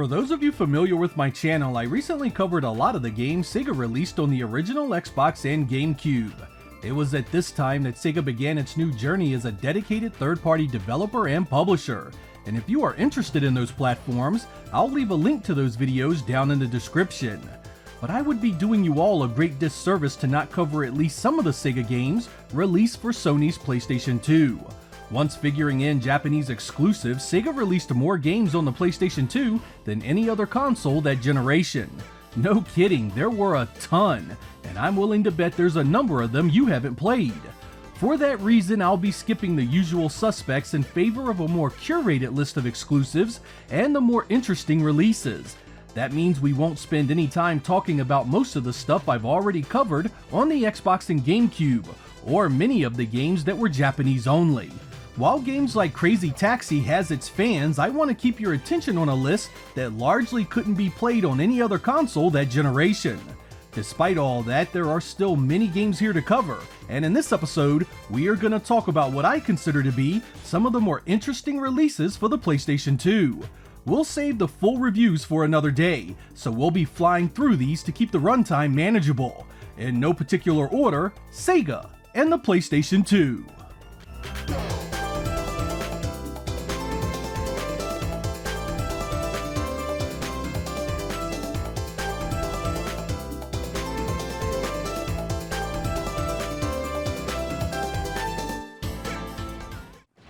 For those of you familiar with my channel, I recently covered a lot of the games Sega released on the original Xbox and GameCube. It was at this time that Sega began its new journey as a dedicated third-party developer and publisher. And if you are interested in those platforms, I'll leave a link to those videos down in the description. But I would be doing you all a great disservice to not cover at least some of the Sega games released for Sony's PlayStation 2. Once figuring in Japanese exclusives, Sega released more games on the PlayStation 2 than any other console that generation. No kidding, there were a ton, and I'm willing to bet there's a number of them you haven't played. For that reason, I'll be skipping the usual suspects in favor of a more curated list of exclusives and the more interesting releases. That means we won't spend any time talking about most of the stuff I've already covered on the Xbox and GameCube, or many of the games that were Japanese only. While games like Crazy Taxi has its fans, I want to keep your attention on a list that largely couldn't be played on any other console that generation. Despite all that, there are still many games here to cover, and in this episode, we are going to talk about what I consider to be some of the more interesting releases for the PlayStation 2. We'll save the full reviews for another day, so we'll be flying through these to keep the runtime manageable. In no particular order, Sega and the PlayStation 2.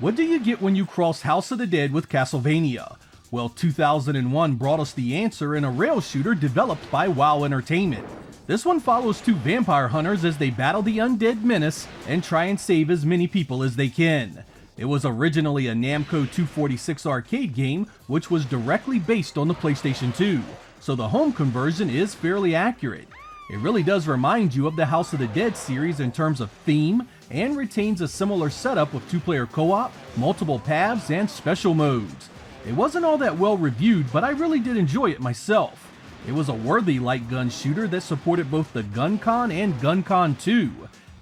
What do you get when you cross House of the Dead with Castlevania? Well, 2001 brought us the answer in a rail shooter developed by WoW Entertainment. This one follows two vampire hunters as they battle the undead menace and try and save as many people as they can. It was originally a Namco 246 arcade game, which was directly based on the PlayStation 2, so the home conversion is fairly accurate. It really does remind you of the House of the Dead series in terms of theme, and retains a similar setup with two-player co-op, multiple paths, and special modes. It wasn't all that well reviewed, but I really did enjoy it myself. It was a worthy light gun shooter that supported both the GunCon and GunCon 2.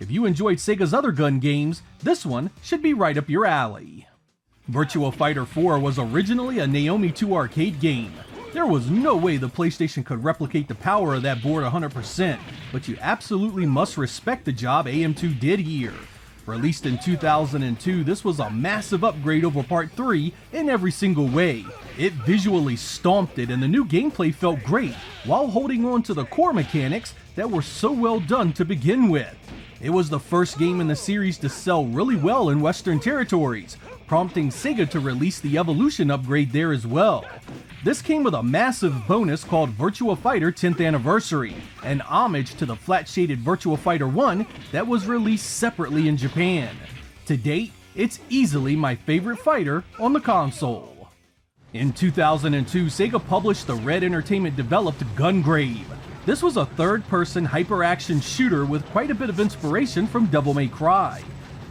If you enjoyed Sega's other gun games, this one should be right up your alley. Virtua Fighter 4 was originally a Naomi 2 arcade game. There was no way the PlayStation could replicate the power of that board 100%, but you absolutely must respect the job AM2 did here. Released in 2002, this was a massive upgrade over Part 3 in every single way. It visually stomped it, and the new gameplay felt great, while holding on to the core mechanics that were so well done to begin with. It was the first game in the series to sell really well in Western territories, prompting Sega to release the Evolution upgrade there as well. This came with a massive bonus called Virtua Fighter 10th Anniversary, an homage to the flat-shaded Virtua Fighter 1 that was released separately in Japan. To date, it's easily my favorite fighter on the console. In 2002, Sega published the Red Entertainment developed Gungrave. This was a third-person hyper-action shooter with quite a bit of inspiration from Devil May Cry.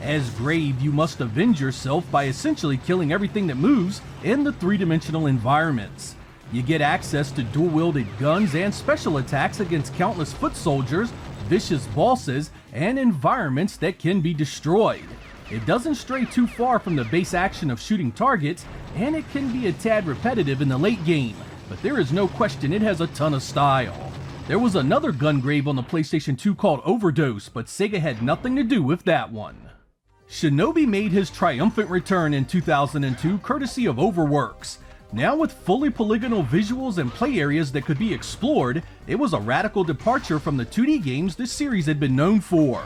As Grave, you must avenge yourself by essentially killing everything that moves in the three-dimensional environments. You get access to dual-wielded guns and special attacks against countless foot soldiers, vicious bosses, and environments that can be destroyed. It doesn't stray too far from the base action of shooting targets, and it can be a tad repetitive in the late game, but there is no question it has a ton of style. There was another Gungrave on the PlayStation 2 called Overdose, but Sega had nothing to do with that one. Shinobi made his triumphant return in 2002 courtesy of Overworks. Now with fully polygonal visuals and play areas that could be explored, it was a radical departure from the 2D games this series had been known for.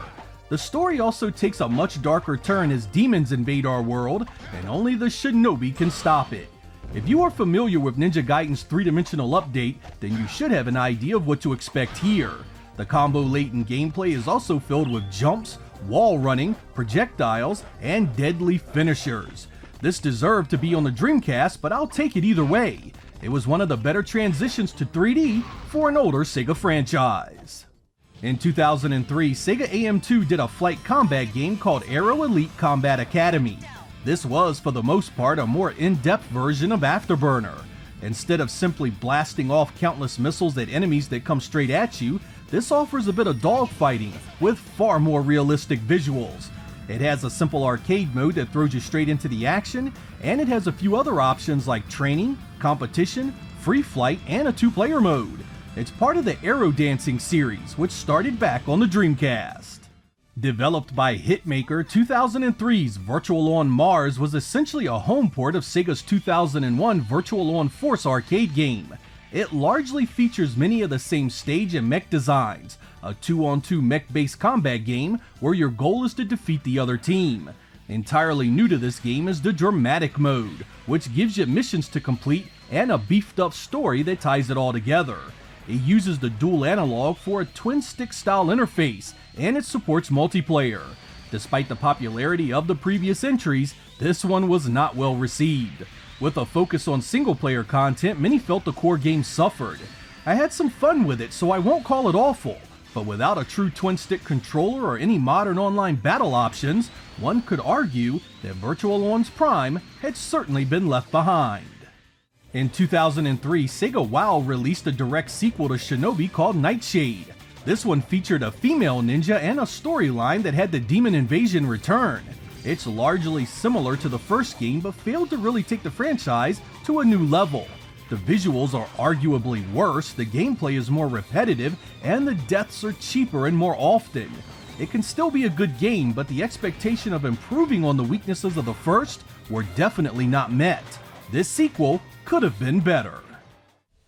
The story also takes a much darker turn as demons invade our world, and only the Shinobi can stop it. If you are familiar with Ninja Gaiden's three-dimensional update, then you should have an idea of what to expect here. The combo-laden gameplay is also filled with jumps, wall running, projectiles, and deadly finishers. This deserved to be on the Dreamcast, but I'll take it either way. It was one of the better transitions to 3D for an older Sega franchise. In 2003, Sega AM2 did a flight combat game called Aero Elite Combat Academy. This was, for the most part, a more in-depth version of Afterburner. Instead of simply blasting off countless missiles at enemies that come straight at you, this offers a bit of dogfighting with far more realistic visuals. It has a simple arcade mode that throws you straight into the action, and it has a few other options like training, competition, free flight, and a 2-player mode. It's part of the Aero Dancing series, which started back on the Dreamcast. Developed by Hitmaker, 2003's Virtual on Mars was essentially a home port of Sega's 2001 Virtual on Force arcade game. It largely features many of the same stage and mech designs, a 2-on-2 mech-based combat game where your goal is to defeat the other team. Entirely new to this game is the Dramatic mode, which gives you missions to complete and a beefed up story that ties it all together. It uses the dual analog for a twin-stick style interface, and it supports multiplayer. Despite the popularity of the previous entries, this one was not well received. With a focus on single-player content, many felt the core game suffered. I had some fun with it, so I won't call it awful, but without a true twin-stick controller or any modern online battle options, one could argue that Virtual On's prime had certainly been left behind. In 2003, Sega WoW released a direct sequel to Shinobi called Nightshade. This one featured a female ninja and a storyline that had the demon invasion return. It's largely similar to the first game, but failed to really take the franchise to a new level. The visuals are arguably worse, the gameplay is more repetitive, and the deaths are cheaper and more often. It can still be a good game, but the expectation of improving on the weaknesses of the first were definitely not met. This sequel could have been better.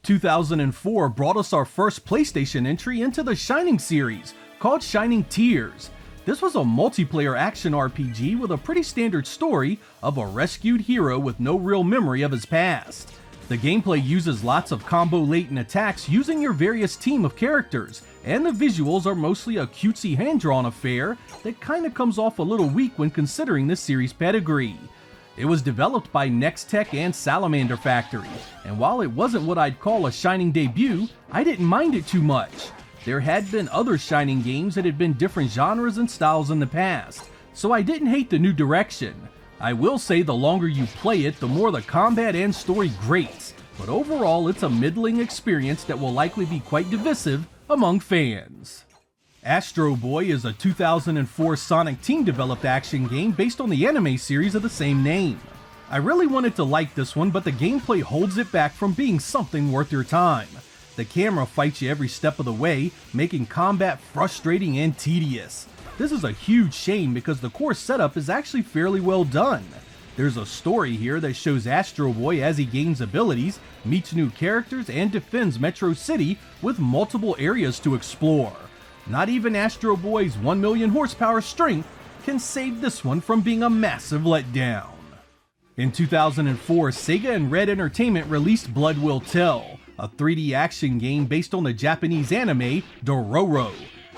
2004 brought us our first PlayStation entry into the Shining series, called Shining Tears. This was a multiplayer action RPG with a pretty standard story of a rescued hero with no real memory of his past. The gameplay uses lots of combo latent attacks using your various team of characters, and the visuals are mostly a cutesy hand-drawn affair that kinda comes off a little weak when considering this series' pedigree. It was developed by Nextech and Salamander Factory, and while it wasn't what I'd call a Shining debut, I didn't mind it too much. There had been other Shining games that had been different genres and styles in the past, so I didn't hate the new direction. I will say the longer you play it, the more the combat and story grates, but overall it's a middling experience that will likely be quite divisive among fans. Astro Boy is a 2004 Sonic Team-developed action game based on the anime series of the same name. I really wanted to like this one, but the gameplay holds it back from being something worth your time. The camera fights you every step of the way, making combat frustrating and tedious. This is a huge shame because the core setup is actually fairly well done. There's a story here that shows Astro Boy as he gains abilities, meets new characters, and defends Metro City with multiple areas to explore. Not even Astro Boy's 1 million horsepower strength can save this one from being a massive letdown. In 2004, Sega and Red Entertainment released Blood Will Tell, a 3D action game based on the Japanese anime Dororo.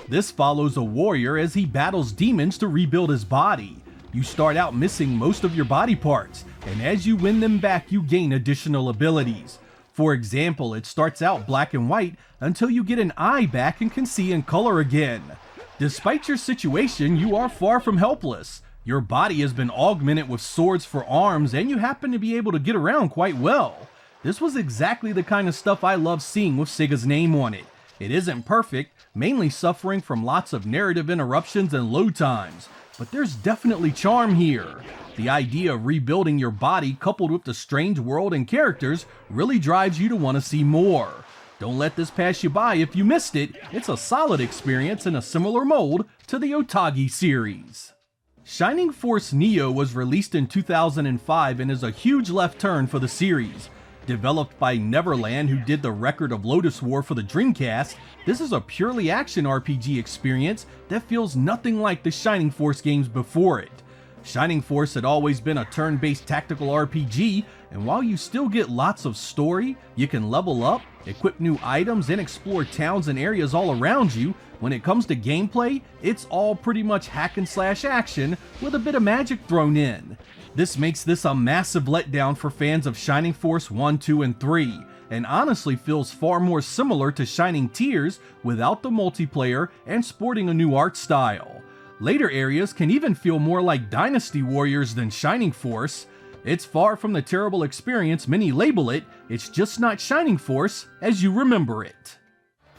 This follows a warrior as he battles demons to rebuild his body. You start out missing most of your body parts, and as you win them back you gain additional abilities. For example, it starts out black and white until you get an eye back and can see in color again. Despite your situation, you are far from helpless. Your body has been augmented with swords for arms and you happen to be able to get around quite well. This was exactly the kind of stuff I love seeing with Sega's name on it. It isn't perfect, mainly suffering from lots of narrative interruptions and load times, but there's definitely charm here. The idea of rebuilding your body coupled with the strange world and characters really drives you to want to see more. Don't let this pass you by if you missed it. It's a solid experience in a similar mold to the Otage series. Shining Force Neo was released in 2005 and is a huge left turn for the series. Developed by Neverland, who did the Record of Lotus War for the Dreamcast, this is a purely action RPG experience that feels nothing like the Shining Force games before it. Shining Force had always been a turn-based tactical RPG, and while you still get lots of story, you can level up, equip new items, and explore towns and areas all around you. When it comes to gameplay, it's all pretty much hack and slash action with a bit of magic thrown in. This makes this a massive letdown for fans of Shining Force 1, 2, and 3, and honestly feels far more similar to Shining Tears without the multiplayer and sporting a new art style. Later areas can even feel more like Dynasty Warriors than Shining Force. It's far from the terrible experience many label it, it's just not Shining Force as you remember it.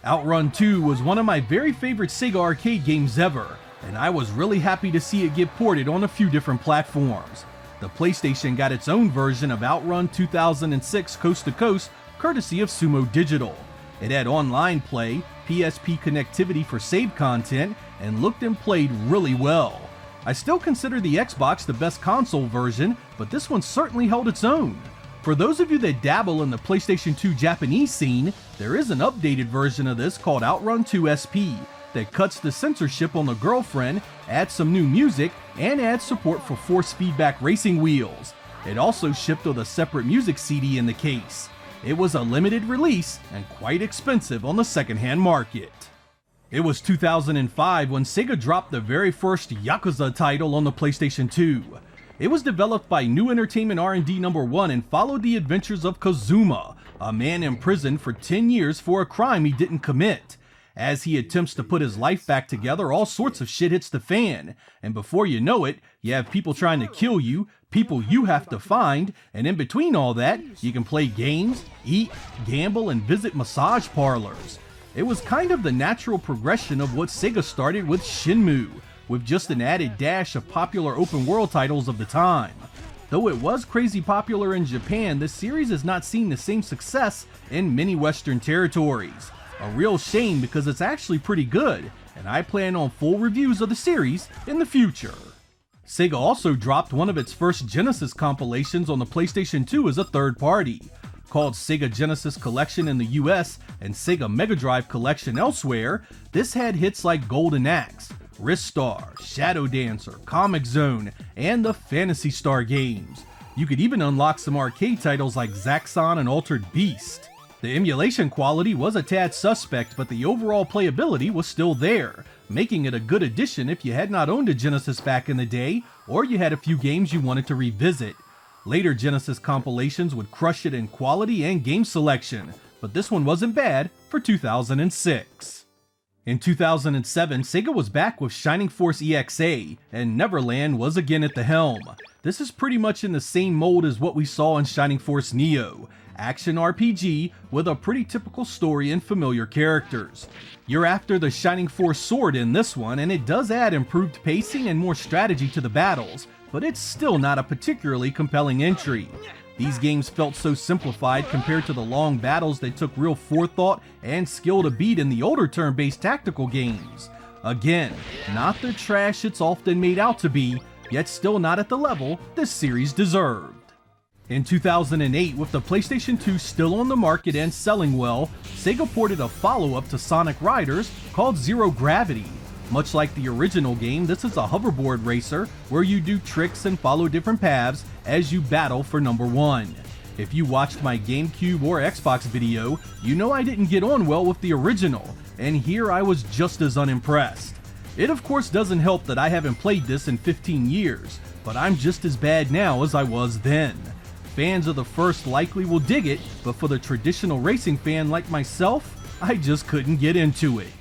Outrun 2 was one of my very favorite Sega arcade games ever, and I was really happy to see it get ported on a few different platforms. The PlayStation got its own version of Outrun 2006 Coast to Coast courtesy of Sumo Digital. It had online play, PSP connectivity for save content, and looked and played really well. I still consider the Xbox the best console version, but this one certainly held its own. For those of you that dabble in the PlayStation 2 Japanese scene, there is an updated version of this called Outrun 2 SP that cuts the censorship on the girlfriend, adds some new music, and adds support for force feedback racing wheels. It also shipped with a separate music CD in the case. It was a limited release and quite expensive on the secondhand market. It was 2005 when Sega dropped the very first Yakuza title on the PlayStation 2. It was developed by New Entertainment R&D No. 1 and followed the adventures of Kazuma, a man imprisoned for 10 years for a crime he didn't commit. As he attempts to put his life back together, all sorts of shit hits the fan, and before you know it, you have people trying to kill you, people you have to find, and in between all that, you can play games, eat, gamble, and visit massage parlors. It was kind of the natural progression of what Sega started with Shenmue, with just an added dash of popular open world titles of the time. Though it was crazy popular in Japan, the series has not seen the same success in many Western territories. A real shame because it's actually pretty good, and I plan on full reviews of the series in the future. Sega also dropped one of its first Genesis compilations on the PlayStation 2 as a third party. Called Sega Genesis Collection in the US and Sega Mega Drive Collection elsewhere, this had hits like Golden Axe, Ristar, Shadow Dancer, Comic Zone, and the Phantasy Star games. You could even unlock some arcade titles like Zaxxon and Altered Beast. The emulation quality was a tad suspect, but the overall playability was still there, making it a good addition if you had not owned a Genesis back in the day, or you had a few games you wanted to revisit. Later Genesis compilations would crush it in quality and game selection, but this one wasn't bad for 2006. In 2007, Sega was back with Shining Force EXA, and Neverland was again at the helm. This is pretty much in the same mold as what we saw in Shining Force Neo, action RPG with a pretty typical story and familiar characters. You're after the Shining Force sword in this one, and it does add improved pacing and more strategy to the battles, but it's still not a particularly compelling entry. These games felt so simplified compared to the long battles that took real forethought and skill to beat in the older turn-based tactical games. Again, not the trash it's often made out to be, yet still not at the level this series deserved. In 2008, with the PlayStation 2 still on the market and selling well, Sega ported a follow-up to Sonic Riders called Zero Gravity. Much like the original game, this is a hoverboard racer where you do tricks and follow different paths as you battle for number 1. If you watched my GameCube or Xbox video, you know I didn't get on well with the original, and here I was just as unimpressed. It of course doesn't help that I haven't played this in 15 years, but I'm just as bad now as I was then. Fans of the first likely will dig it, but for the traditional racing fan like myself, I just couldn't get into it.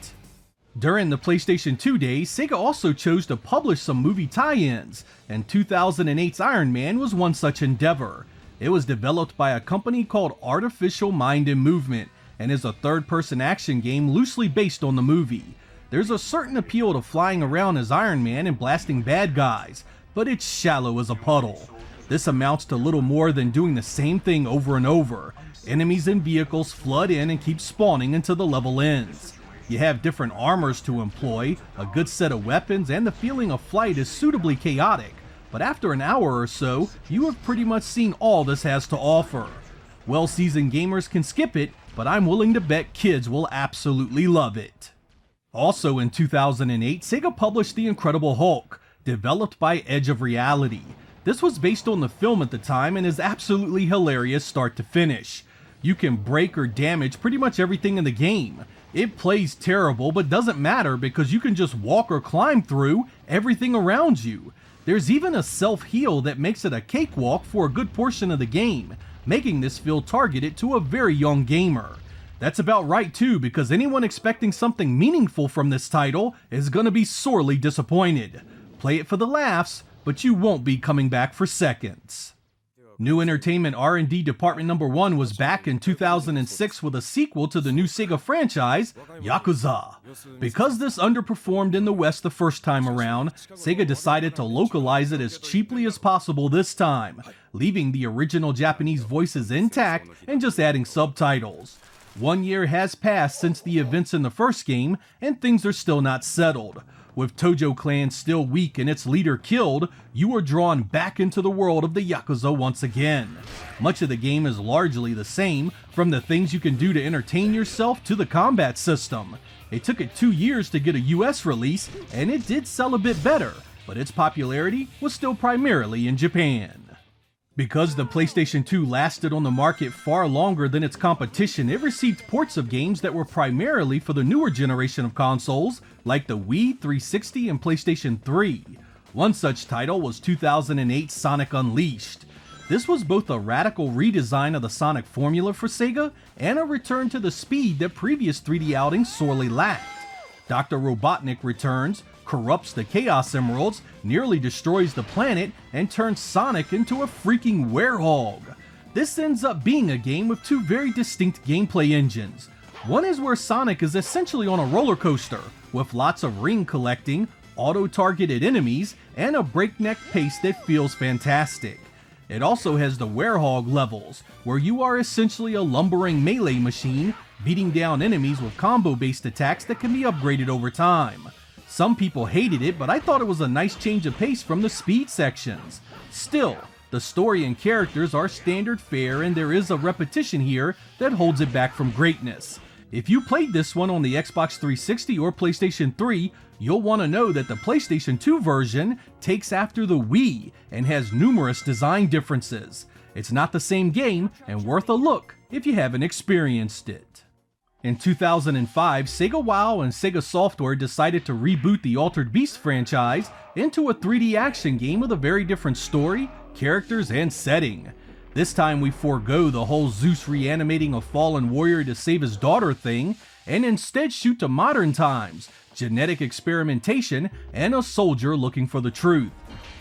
During the PlayStation 2 days, Sega also chose to publish some movie tie-ins, and 2008's Iron Man was one such endeavor. It was developed by a company called Artificial Mind and Movement, and is a third-person action game loosely based on the movie. There's a certain appeal to flying around as Iron Man and blasting bad guys, but it's shallow as a puddle. This amounts to little more than doing the same thing over and over. Enemies and vehicles flood in and keep spawning until the level ends. You have different armors to employ, a good set of weapons, and the feeling of flight is suitably chaotic, but after an hour or so, you have pretty much seen all this has to offer. Well-seasoned gamers can skip it, but I'm willing to bet kids will absolutely love it. Also in 2008, Sega published The Incredible Hulk, developed by Edge of Reality. This was based on the film at the time and is absolutely hilarious start to finish. You can break or damage pretty much everything in the game. It plays terrible, but doesn't matter because you can just walk or climb through everything around you. There's even a self-heal that makes it a cakewalk for a good portion of the game, making this feel targeted to a very young gamer. That's about right too, because anyone expecting something meaningful from this title is gonna be sorely disappointed. Play it for the laughs, but you won't be coming back for seconds. New Entertainment R&D Department number 1 was back in 2006 with a sequel to the new Sega franchise, Yakuza. Because this underperformed in the West the first time around, Sega decided to localize it as cheaply as possible this time, leaving the original Japanese voices intact and just adding subtitles. 1 year has passed since the events in the first game, and things are still not settled. With Tojo Clan still weak and its leader killed, you are drawn back into the world of the Yakuza once again. Much of the game is largely the same, from the things you can do to entertain yourself to the combat system. It took it 2 years to get a US release, and it did sell a bit better, but its popularity was still primarily in Japan. Because the PlayStation 2 lasted on the market far longer than its competition, it received ports of games that were primarily for the newer generation of consoles, like the Wii, 360, and PlayStation 3. One such title was 2008's Sonic Unleashed. This was both a radical redesign of the Sonic formula for Sega, and a return to the speed that previous 3D outings sorely lacked. Dr. Robotnik returns, corrupts the Chaos Emeralds, nearly destroys the planet, and turns Sonic into a freaking werehog. This ends up being a game with two very distinct gameplay engines. One is where Sonic is essentially on a roller coaster, with lots of ring collecting, auto-targeted enemies, and a breakneck pace that feels fantastic. It also has the werehog levels, where you are essentially a lumbering melee machine, beating down enemies with combo-based attacks that can be upgraded over time. Some people hated it, but I thought it was a nice change of pace from the speed sections. Still, the story and characters are standard fare, and there is a repetition here that holds it back from greatness. If you played this one on the Xbox 360 or PlayStation 3, you'll want to know that the PlayStation 2 version takes after the Wii and has numerous design differences. It's not the same game, and worth a look if you haven't experienced it. In 2005, Sega WoW and Sega Software decided to reboot the Altered Beast franchise into a 3D action game with a very different story, characters, and setting. This time we forego the whole Zeus reanimating a fallen warrior to save his daughter thing, and instead shoot to modern times, genetic experimentation, and a soldier looking for the truth.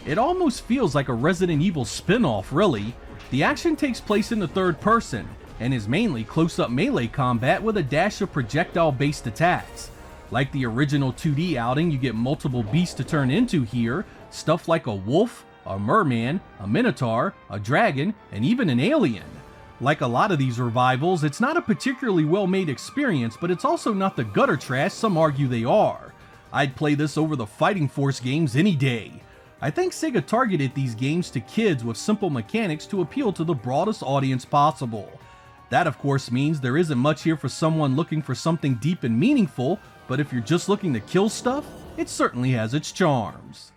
It almost feels like a Resident Evil spin-off, really. The action takes place in the third person, and is mainly close-up melee combat with a dash of projectile-based attacks. Like the original 2D outing, you get multiple beasts to turn into here, stuff like a wolf, a merman, a minotaur, a dragon, and even an alien. Like a lot of these revivals, it's not a particularly well-made experience, but it's also not the gutter trash some argue they are. I'd play this over the Fighting Force games any day. I think Sega targeted these games to kids with simple mechanics to appeal to the broadest audience possible. That of course means there isn't much here for someone looking for something deep and meaningful, but if you're just looking to kill stuff, it certainly has its charms.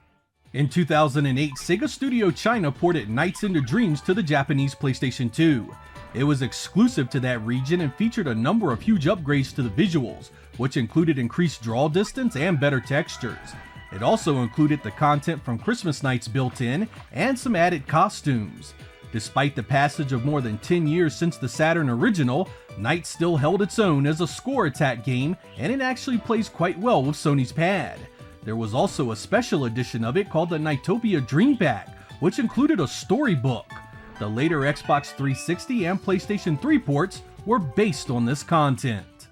In 2008, Sega Studio China ported Nights into Dreams to the Japanese PlayStation 2. It was exclusive to that region and featured a number of huge upgrades to the visuals, which included increased draw distance and better textures. It also included the content from Christmas Nights built in, and some added costumes. Despite the passage of more than 10 years since the Saturn original, Nights still held its own as a score attack game, and it actually plays quite well with Sony's pad. There was also a special edition of it called the Nightopia Dream Pack, which included a storybook. The later Xbox 360 and PlayStation 3 ports were based on this content.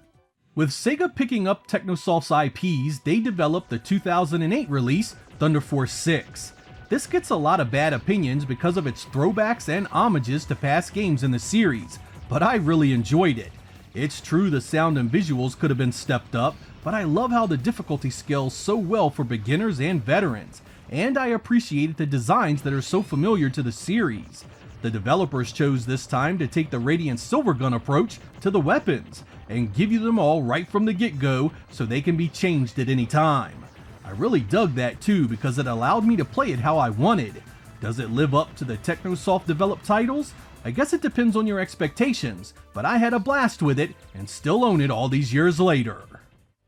With Sega picking up Technosoft's IPs, they developed the 2008 release, Thunder Force 6. This gets a lot of bad opinions because of its throwbacks and homages to past games in the series, but I really enjoyed it. It's true the sound and visuals could have been stepped up, but I love how the difficulty scales so well for beginners and veterans, and I appreciated the designs that are so familiar to the series. The developers chose this time to take the Radiant Silvergun approach to the weapons, and give you them all right from the get-go so they can be changed at any time. I really dug that too because it allowed me to play it how I wanted. Does it live up to the Technosoft developed titles? I guess it depends on your expectations, but I had a blast with it and still own it all these years later.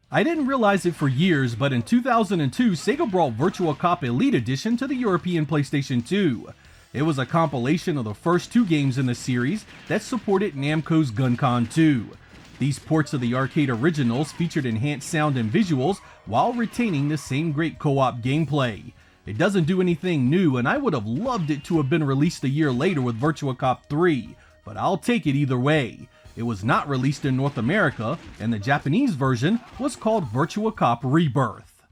I didn't realize it for years, but in 2002 Sega brought Virtua Cop Elite Edition to the European PlayStation 2. It was a compilation of the first two games in the series that supported Namco's GunCon 2. These ports of the arcade originals featured enhanced sound and visuals while retaining the same great co-op gameplay. It doesn't do anything new, and I would have loved it to have been released a year later with Virtua Cop 3, but I'll take it either way. It was not released in North America, and the Japanese version was called Virtua Cop Rebirth.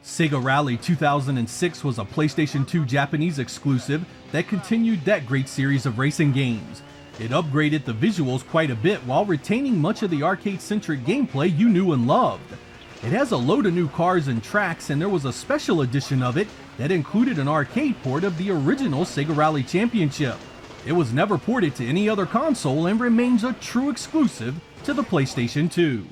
Sega Rally 2006 was a PlayStation 2 Japanese exclusive that continued that great series of racing games. It upgraded the visuals quite a bit while retaining much of the arcade-centric gameplay you knew and loved. It has a load of new cars and tracks, and there was a special edition of it that included an arcade port of the original Sega Rally Championship. It was never ported to any other console and remains a true exclusive to the PlayStation 2.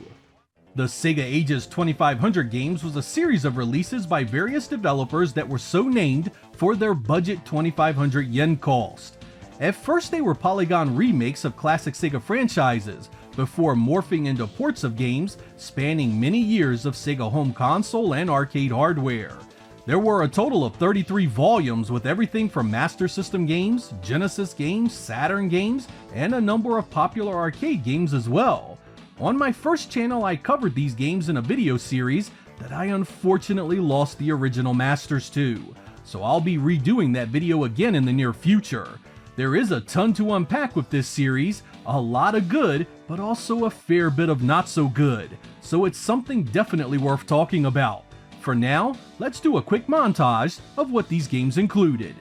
The Sega Ages 2500 games was a series of releases by various developers that were so named for their budget 2500 yen cost. At first they were polygon remakes of classic Sega franchises, before morphing into ports of games spanning many years of Sega home console and arcade hardware. There were a total of 33 volumes with everything from Master System games, Genesis games, Saturn games, and a number of popular arcade games as well. On my first channel I covered these games in a video series that I unfortunately lost the original masters to, so I'll be redoing that video again in the near future. There is a ton to unpack with this series, a lot of good, but also a fair bit of not so good, so it's something definitely worth talking about. For now, let's do a quick montage of what these games included.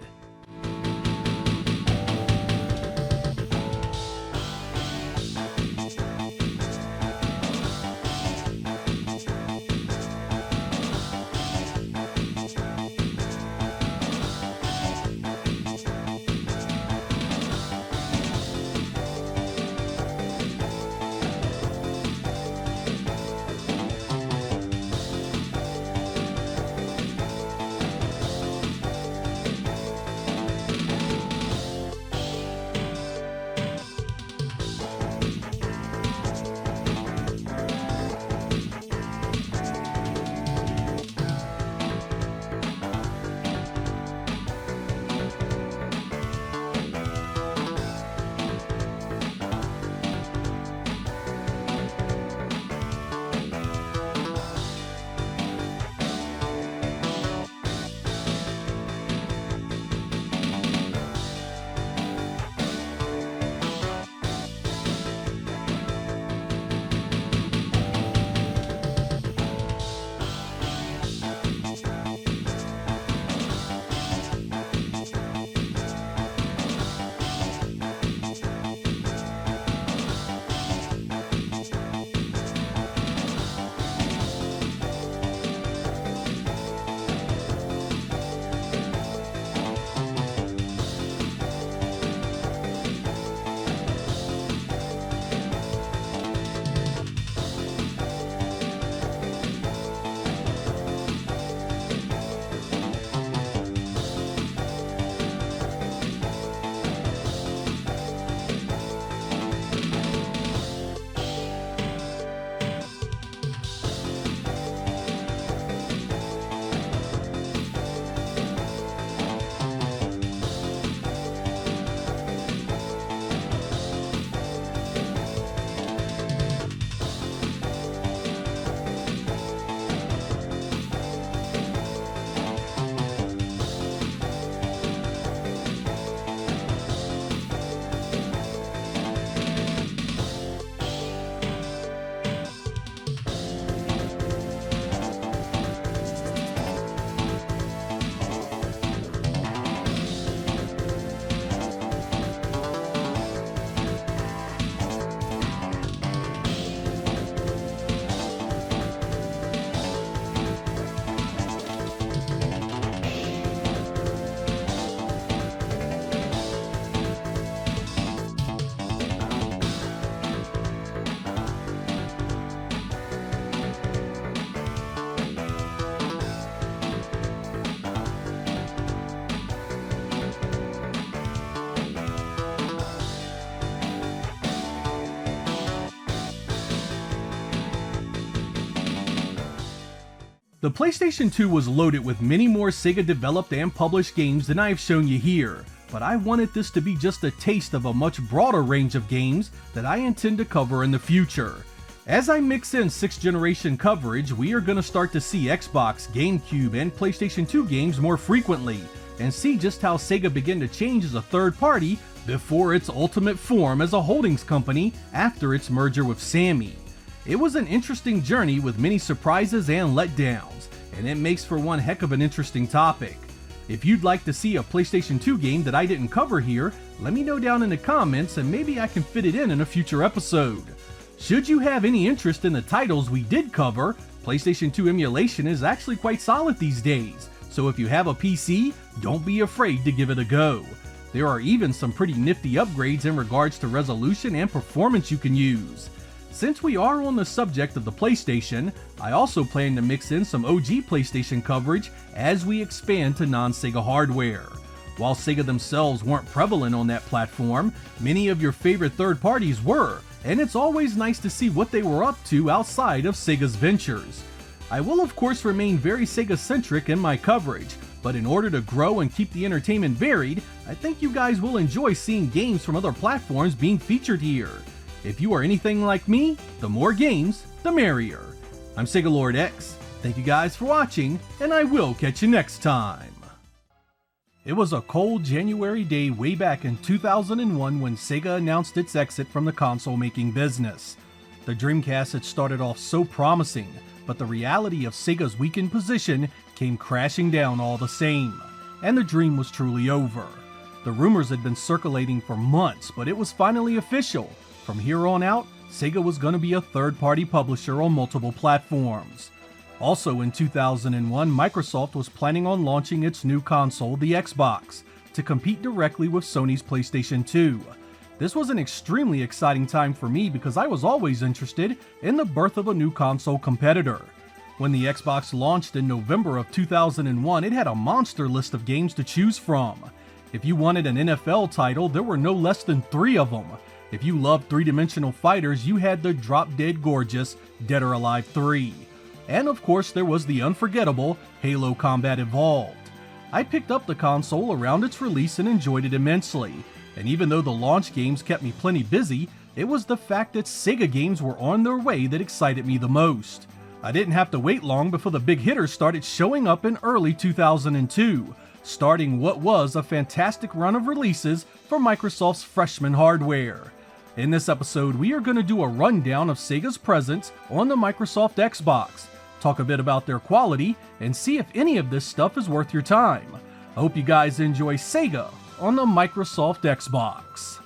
The PlayStation 2 was loaded with many more Sega developed and published games than I have shown you here, but I wanted this to be just a taste of a much broader range of games that I intend to cover in the future. As I mix in 6th generation coverage, we are going to start to see Xbox, GameCube, and PlayStation 2 games more frequently, and see just how Sega began to change as a third party before its ultimate form as a holdings company after its merger with Sammy. It was an interesting journey with many surprises and letdowns, and it makes for one heck of an interesting topic. If you'd like to see a PlayStation 2 game that I didn't cover here, let me know down in the comments and maybe I can fit it in a future episode. Should you have any interest in the titles we did cover, PlayStation 2 emulation is actually quite solid these days, so if you have a PC, don't be afraid to give it a go. There are even some pretty nifty upgrades in regards to resolution and performance you can use. Since we are on the subject of the PlayStation, I also plan to mix in some OG PlayStation coverage as we expand to non-Sega hardware. While Sega themselves weren't prevalent on that platform, many of your favorite third parties were, and it's always nice to see what they were up to outside of Sega's ventures. I will of course remain very Sega-centric in my coverage, but in order to grow and keep the entertainment varied, I think you guys will enjoy seeing games from other platforms being featured here. If you are anything like me, the more games, the merrier. I'm Sega Lord X, thank you guys for watching, and I will catch you next time. It was a cold January day way back in 2001 when Sega announced its exit from the console-making business. The Dreamcast had started off so promising, but the reality of Sega's weakened position came crashing down all the same, and the dream was truly over. The rumors had been circulating for months, but it was finally official. From here on out, Sega was going to be a third-party publisher on multiple platforms. Also in 2001, Microsoft was planning on launching its new console, the Xbox, to compete directly with Sony's PlayStation 2. This was an extremely exciting time for me because I was always interested in the birth of a new console competitor. When the Xbox launched in November of 2001, it had a monster list of games to choose from. If you wanted an NFL title, there were no less than 3 of them. If you loved three-dimensional fighters, you had the drop-dead gorgeous Dead or Alive 3. And of course there was the unforgettable Halo Combat Evolved. I picked up the console around its release and enjoyed it immensely, and even though the launch games kept me plenty busy, it was the fact that Sega games were on their way that excited me the most. I didn't have to wait long before the big hitters started showing up in early 2002, starting what was a fantastic run of releases for Microsoft's freshman hardware. In this episode, we are going to do a rundown of Sega's presence on the Microsoft Xbox, talk a bit about their quality, and see if any of this stuff is worth your time. I hope you guys enjoy Sega on the Microsoft Xbox.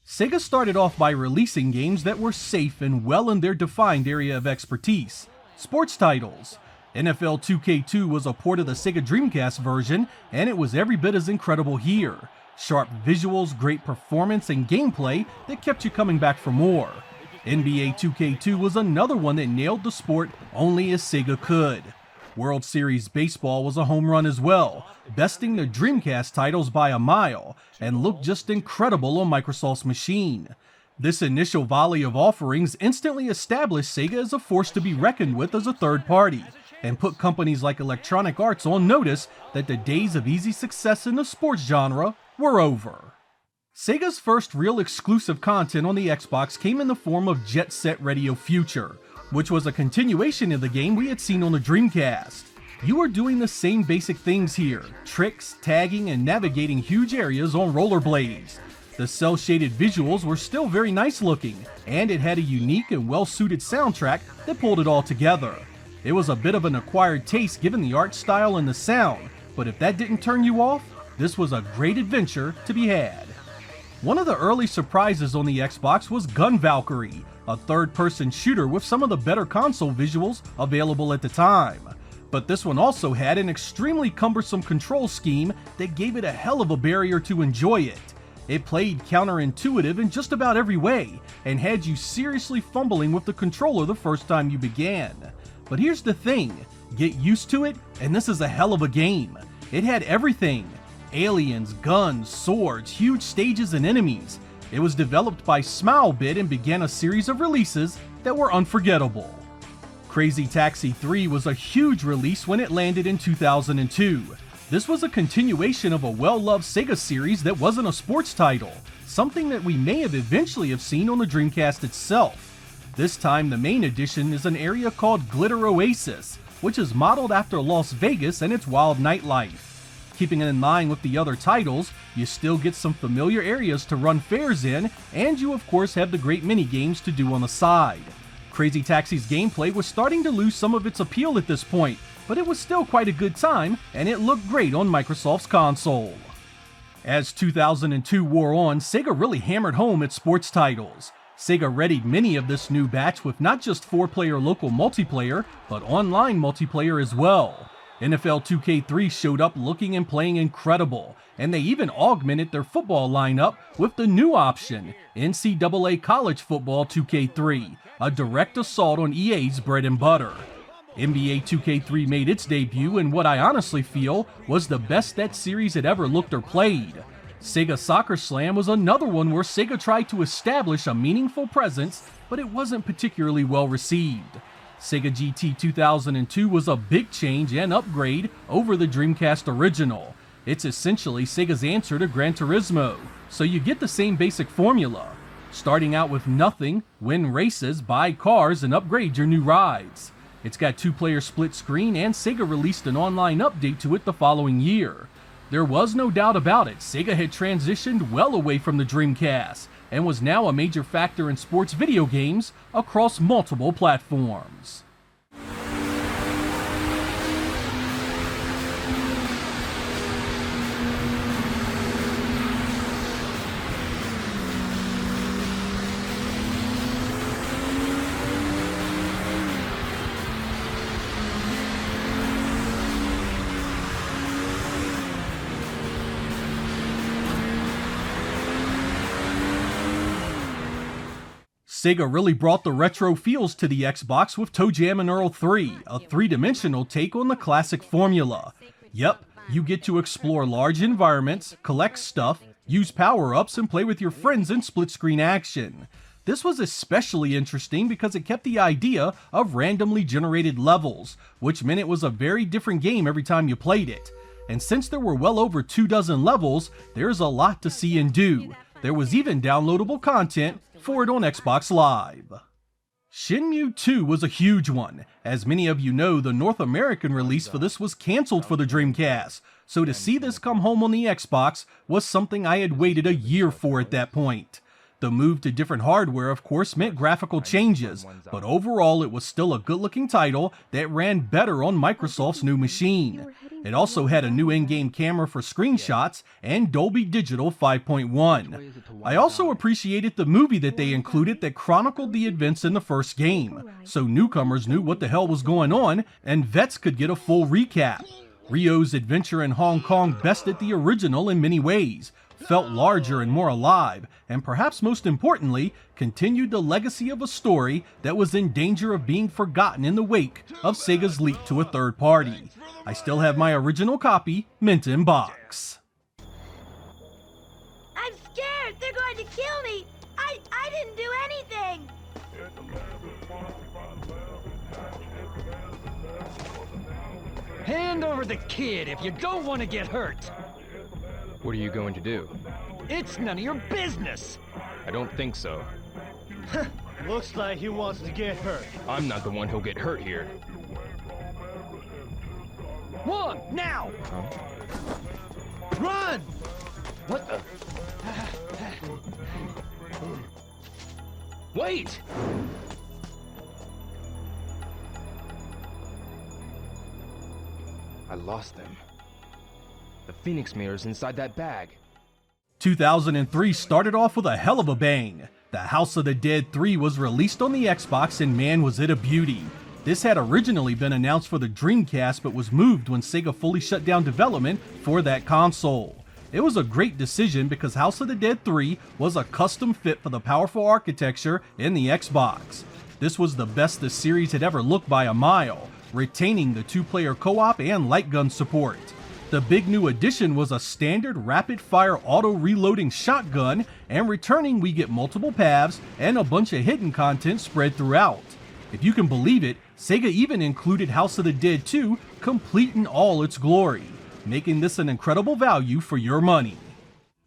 Sega started off by releasing games that were safe and well in their defined area of expertise. Sports titles. NFL 2K2 was a port of the Sega Dreamcast version, and it was every bit as incredible here. Sharp visuals, great performance, and gameplay that kept you coming back for more. NBA 2K2 was another one that nailed the sport only as Sega could. World Series Baseball was a home run as well, besting the Dreamcast titles by a mile, and looked just incredible on Microsoft's machine. This initial volley of offerings instantly established Sega as a force to be reckoned with as a third party, and put companies like Electronic Arts on notice that the days of easy success in the sports genre were over. Sega's first real exclusive content on the Xbox came in the form of Jet Set Radio Future, which was a continuation of the game we had seen on the Dreamcast. You are doing the same basic things here, tricks, tagging, and navigating huge areas on rollerblades. The cel-shaded visuals were still very nice looking, and it had a unique and well-suited soundtrack that pulled it all together. It was a bit of an acquired taste given the art style and the sound, but if that didn't turn you off, this was a great adventure to be had. One of the early surprises on the Xbox was Gun Valkyrie, a third-person shooter with some of the better console visuals available at the time. But this one also had an extremely cumbersome control scheme that gave it a hell of a barrier to enjoy it. It played counterintuitive in just about every way, and had you seriously fumbling with the controller the first time you began. But here's the thing, get used to it, and this is a hell of a game. It had everything. Aliens, guns, swords, huge stages, and enemies. It was developed by Smilebit and began a series of releases that were unforgettable. Crazy Taxi 3 was a huge release when it landed in 2002. This was a continuation of a well-loved Sega series that wasn't a sports title, something that we may have eventually have seen on the Dreamcast itself. This time the main addition is an area called Glitter Oasis, which is modeled after Las Vegas and its wild nightlife. Keeping it in line with the other titles, you still get some familiar areas to run fares in, and you of course have the great mini-games to do on the side. Crazy Taxi's gameplay was starting to lose some of its appeal at this point, but it was still quite a good time, and it looked great on Microsoft's console. As 2002 wore on, Sega really hammered home its sports titles. Sega readied many of this new batch with not just 4-player local multiplayer, but online multiplayer as well. NFL 2K3 showed up looking and playing incredible, and they even augmented their football lineup with the new option, NCAA College Football 2K3, a direct assault on EA's bread and butter. NBA 2K3 made its debut in what I honestly feel was the best that series had ever looked or played. Sega Soccer Slam was another one where Sega tried to establish a meaningful presence, but it wasn't particularly well received. Sega GT 2002 was a big change and upgrade over the Dreamcast original. It's essentially Sega's answer to Gran Turismo, so you get the same basic formula. Starting out with nothing, win races, buy cars, and upgrade your new rides. It's got 2-player split screen, and Sega released an online update to it the following year. There was no doubt about it, Sega had transitioned well away from the Dreamcast, and was now a major factor in sports video games across multiple platforms. Sega really brought the retro feels to the Xbox with ToeJam and Earl 3, a 3-dimensional take on the classic formula. Yep, you get to explore large environments, collect stuff, use power-ups, and play with your friends in split-screen action. This was especially interesting because it kept the idea of randomly generated levels, which meant it was a very different game every time you played it. And since there were well over 24 levels, there's a lot to see and do. There was even downloadable content for it on Xbox Live. Shenmue 2 was a huge one. As many of you know, the North American release for this was cancelled for the Dreamcast, so to see this come home on the Xbox was something I had waited a year for at that point. The move to different hardware of course meant graphical changes, but overall it was still a good-looking title that ran better on Microsoft's new machine. It also had a new in-game camera for screenshots and Dolby Digital 5.1. I also appreciated the movie that they included that chronicled the events in the first game, so newcomers knew what the hell was going on and vets could get a full recap. Ryo's adventure in Hong Kong bested the original in many ways, felt larger and more alive, and perhaps most importantly, continued the legacy of a story that was in danger of being forgotten in the wake of Sega's leap to a third party. I still have my original copy, mint in box. I'm scared! They're going to kill me! I didn't do anything! Hand over the kid if you don't want to get hurt! What are you going to do? It's none of your business! I don't think so. Looks like he wants to get hurt. I'm not the one who'll get hurt here. One, now! Huh? Run! What the? Wait! I lost them. The Phoenix mirror's inside that bag. 2003 started off with a hell of a bang. The House of the Dead 3 was released on the Xbox and man was it a beauty. This had originally been announced for the Dreamcast but was moved when Sega fully shut down development for that console. It was a great decision because House of the Dead 3 was a custom fit for the powerful architecture in the Xbox. This was the best the series had ever looked by a mile, retaining the 2-player co-op and light gun support. The big new addition was a standard rapid-fire auto-reloading shotgun, and returning we get multiple paths and a bunch of hidden content spread throughout. If you can believe it, Sega even included House of the Dead 2 complete in all its glory, making this an incredible value for your money.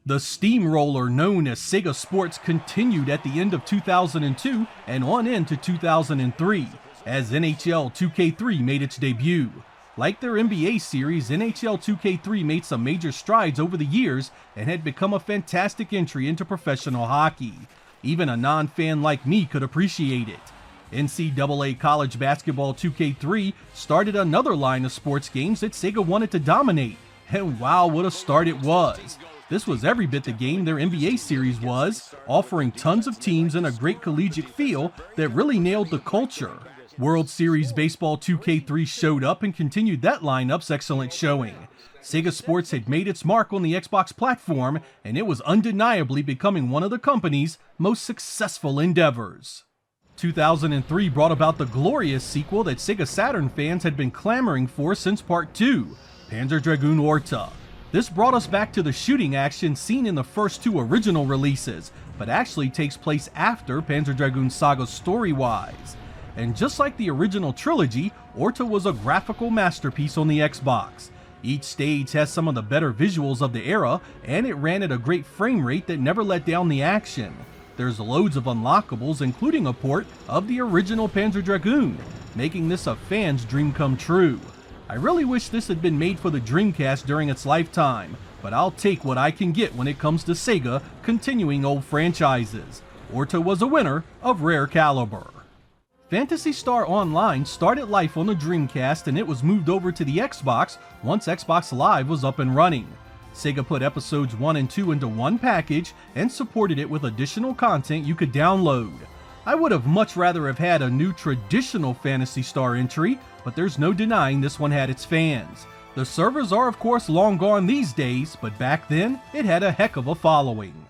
The steamroller known as Sega Sports continued at the end of 2002 and on into 2003, as NHL 2K3 made its debut. Like their NBA series, NHL 2K3 made some major strides over the years and had become a fantastic entry into professional hockey. Even a non-fan like me could appreciate it. NCAA College Basketball 2K3 started another line of sports games that Sega wanted to dominate, and wow, what a start it was. This was every bit the game their NBA series was, offering tons of teams and a great collegiate feel that really nailed the culture. World Series Baseball 2K3 showed up and continued that lineup's excellent showing. Sega Sports had made its mark on the Xbox platform, and it was undeniably becoming one of the company's most successful endeavors. 2003 brought about the glorious sequel that Sega Saturn fans had been clamoring for since Part 2, Panzer Dragoon Orta. This brought us back to the shooting action seen in the first two original releases, but actually takes place after Panzer Dragoon Saga story-wise. And just like the original trilogy, Orta was a graphical masterpiece on the Xbox. Each stage has some of the better visuals of the era, and it ran at a great frame rate that never let down the action. There's loads of unlockables, including a port of the original Panzer Dragoon, making this a fan's dream come true. I really wish this had been made for the Dreamcast during its lifetime, but I'll take what I can get when it comes to Sega continuing old franchises. Orta was a winner of rare caliber. Phantasy Star Online started life on the Dreamcast, and it was moved over to the Xbox once Xbox Live was up and running. Sega put episodes 1 and 2 into one package and supported it with additional content you could download. I would have much rather have had a new traditional Phantasy Star entry, but there's no denying this one had its fans. The servers are of course long gone these days, but back then it had a heck of a following.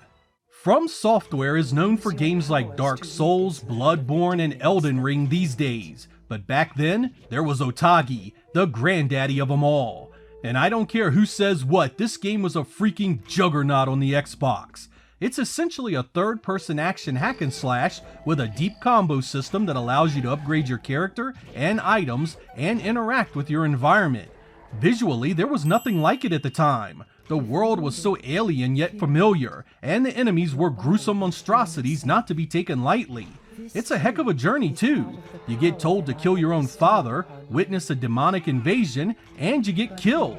From Software is known for games like Dark Souls, Bloodborne, and Elden Ring these days, but back then, there was Otage, the granddaddy of them all. And I don't care who says what, this game was a freaking juggernaut on the Xbox. It's essentially a third-person action hack and slash with a deep combo system that allows you to upgrade your character and items and interact with your environment. Visually, there was nothing like it at the time. The world was so alien yet familiar, and the enemies were gruesome monstrosities not to be taken lightly. It's a heck of a journey too. You get told to kill your own father, witness a demonic invasion, and you get killed.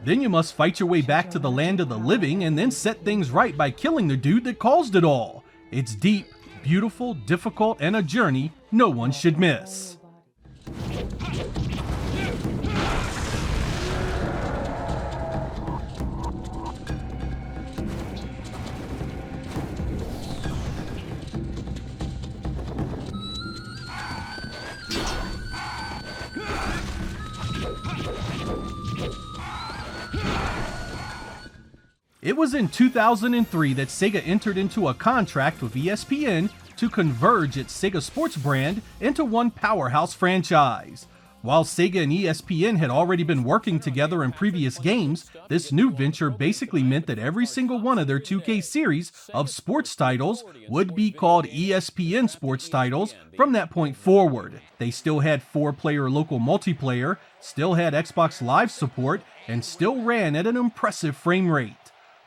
Then you must fight your way back to the land of the living and then set things right by killing the dude that caused it all. It's deep, beautiful, difficult, and a journey no one should miss. It was in 2003 that Sega entered into a contract with ESPN to converge its Sega Sports brand into one powerhouse franchise. While Sega and ESPN had already been working together in previous games, this new venture basically meant that every single one of their 2K series of sports titles would be called ESPN Sports titles from that point forward. They still had 4-player local multiplayer, still had Xbox Live support, and still ran at an impressive frame rate.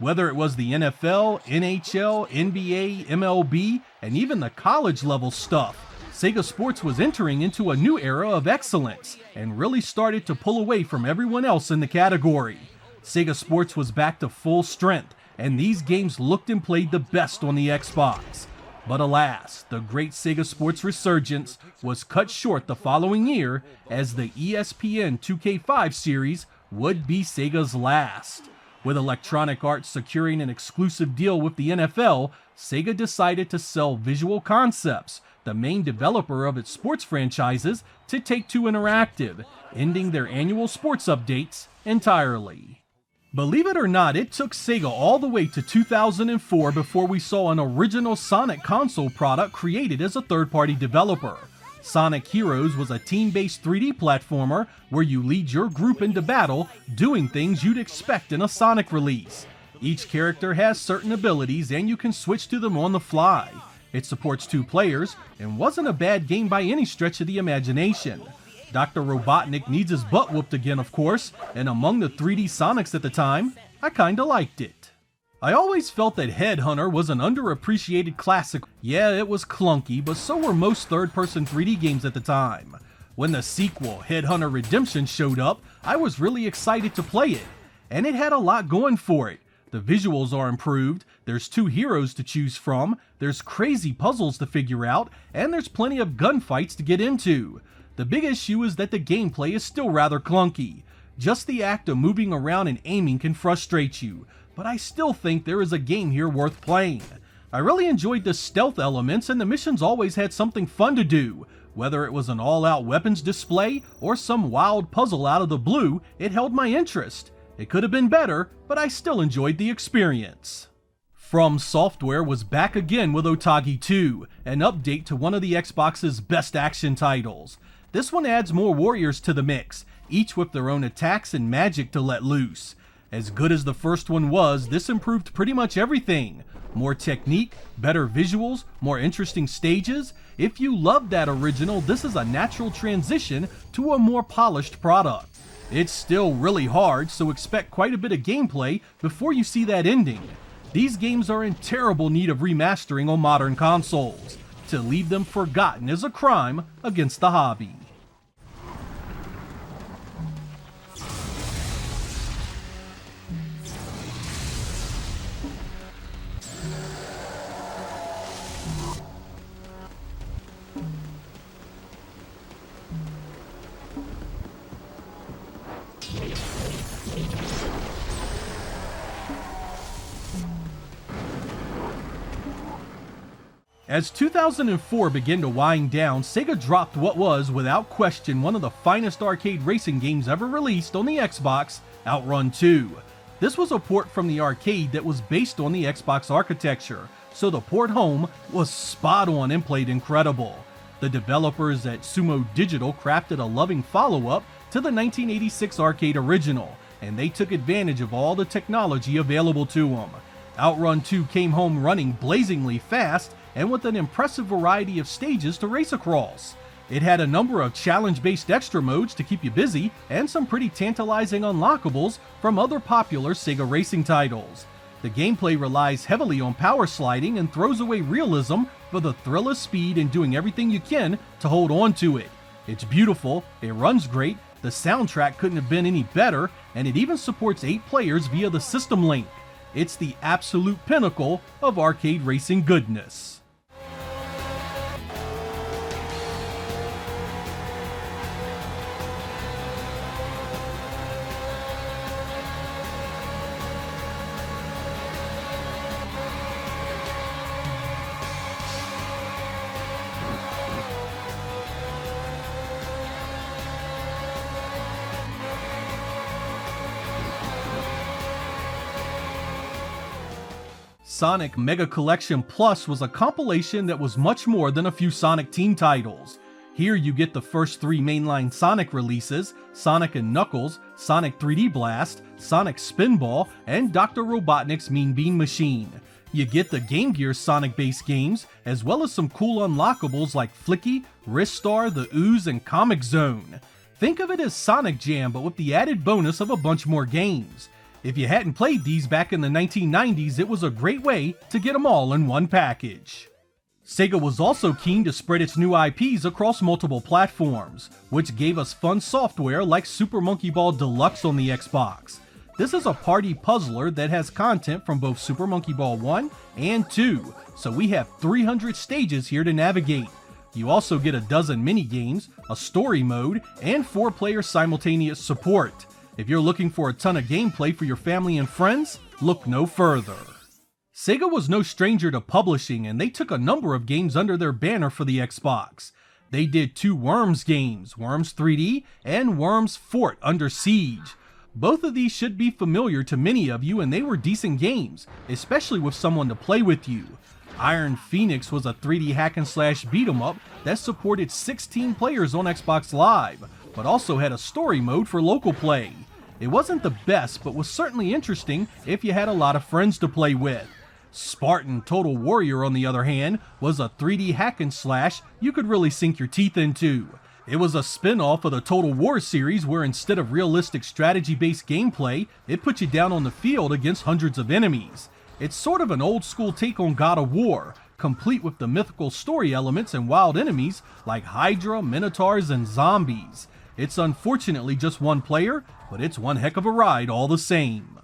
Whether it was the NFL, NHL, NBA, MLB, and even the college level stuff, Sega Sports was entering into a new era of excellence and really started to pull away from everyone else in the category. Sega Sports was back to full strength, and these games looked and played the best on the Xbox. But alas, the great Sega Sports resurgence was cut short the following year, as the ESPN 2K5 series would be Sega's last. With Electronic Arts securing an exclusive deal with the NFL, Sega decided to sell Visual Concepts, the main developer of its sports franchises, to Take-Two Interactive, ending their annual sports updates entirely. Believe it or not, it took Sega all the way to 2004 before we saw an original Sonic console product created as a third-party developer. Sonic Heroes was a team-based 3D platformer where you lead your group into battle, doing things you'd expect in a Sonic release. Each character has certain abilities and you can switch to them on the fly. It supports 2 players and wasn't a bad game by any stretch of the imagination. Dr. Robotnik needs his butt whooped again, of course, and among the 3D Sonics at the time, I kinda liked it. I always felt that Headhunter was an underappreciated classic. Yeah, it was clunky, but so were most third-person 3D games at the time. When the sequel, Headhunter Redemption, showed up, I was really excited to play it, and it had a lot going for it. The visuals are improved, there's 2 heroes to choose from, there's crazy puzzles to figure out, and there's plenty of gunfights to get into. The big issue is that the gameplay is still rather clunky. Just the act of moving around and aiming can frustrate you, but I still think there is a game here worth playing. I really enjoyed the stealth elements and the missions always had something fun to do. Whether it was an all-out weapons display or some wild puzzle out of the blue, it held my interest. It could have been better, but I still enjoyed the experience. From Software was back again with Otogi 2, an update to one of the Xbox's best action titles. This one adds more warriors to the mix, each with their own attacks and magic to let loose. As good as the first one was, this improved pretty much everything. More technique, better visuals, more interesting stages. If you loved that original, this is a natural transition to a more polished product. It's still really hard, so expect quite a bit of gameplay before you see that ending. These games are in terrible need of remastering on modern consoles. To leave them forgotten is a crime against the hobby. As 2004 began to wind down, Sega dropped what was, without question, one of the finest arcade racing games ever released on the Xbox, Outrun 2. This was a port from the arcade that was based on the Xbox architecture, so the port home was spot on and played incredible. The developers at Sumo Digital crafted a loving follow-up to the 1986 arcade original, and they took advantage of all the technology available to them. Outrun 2 came home running blazingly fast and with an impressive variety of stages to race across. It had a number of challenge-based extra modes to keep you busy and some pretty tantalizing unlockables from other popular Sega racing titles. The gameplay relies heavily on power sliding and throws away realism for the thrill of speed and doing everything you can to hold on to it. It's beautiful, it runs great, the soundtrack couldn't have been any better, and it even supports 8 players via the System Link. It's the absolute pinnacle of arcade racing goodness. Sonic Mega Collection Plus was a compilation that was much more than a few Sonic Team titles. Here you get the first 3 mainline Sonic releases, Sonic & Knuckles, Sonic 3D Blast, Sonic Spinball, and Dr. Robotnik's Mean Bean Machine. You get the Game Gear Sonic-based games, as well as some cool unlockables like Flicky, Ristar, The Ooze, and Comic Zone. Think of it as Sonic Jam, but with the added bonus of a bunch more games. If you hadn't played these back in the 1990s, it was a great way to get them all in one package. Sega was also keen to spread its new IPs across multiple platforms, which gave us fun software like Super Monkey Ball Deluxe on the Xbox. This is a party puzzler that has content from both Super Monkey Ball 1 and 2, so we have 300 stages here to navigate. You also get a dozen mini-games, a story mode, and 4-player simultaneous support. If you're looking for a ton of gameplay for your family and friends, look no further. Sega was no stranger to publishing, and they took a number of games under their banner for the Xbox. They did 2 Worms games, Worms 3D and Worms Fort Under Siege. Both of these should be familiar to many of you, and they were decent games, especially with someone to play with you. Iron Phoenix was a 3D hack-and-slash beat-em-up that supported 16 players on Xbox Live, but also had a story mode for local play. It wasn't the best, but was certainly interesting if you had a lot of friends to play with. Spartan Total Warrior, on the other hand, was a 3D hack-and-slash you could really sink your teeth into. It was a spin-off of the Total War series where instead of realistic strategy-based gameplay, it put you down on the field against hundreds of enemies. It's sort of an old-school take on God of War, complete with the mythical story elements and wild enemies like Hydra, Minotaurs, and zombies. It's unfortunately just one player, but it's one heck of a ride all the same.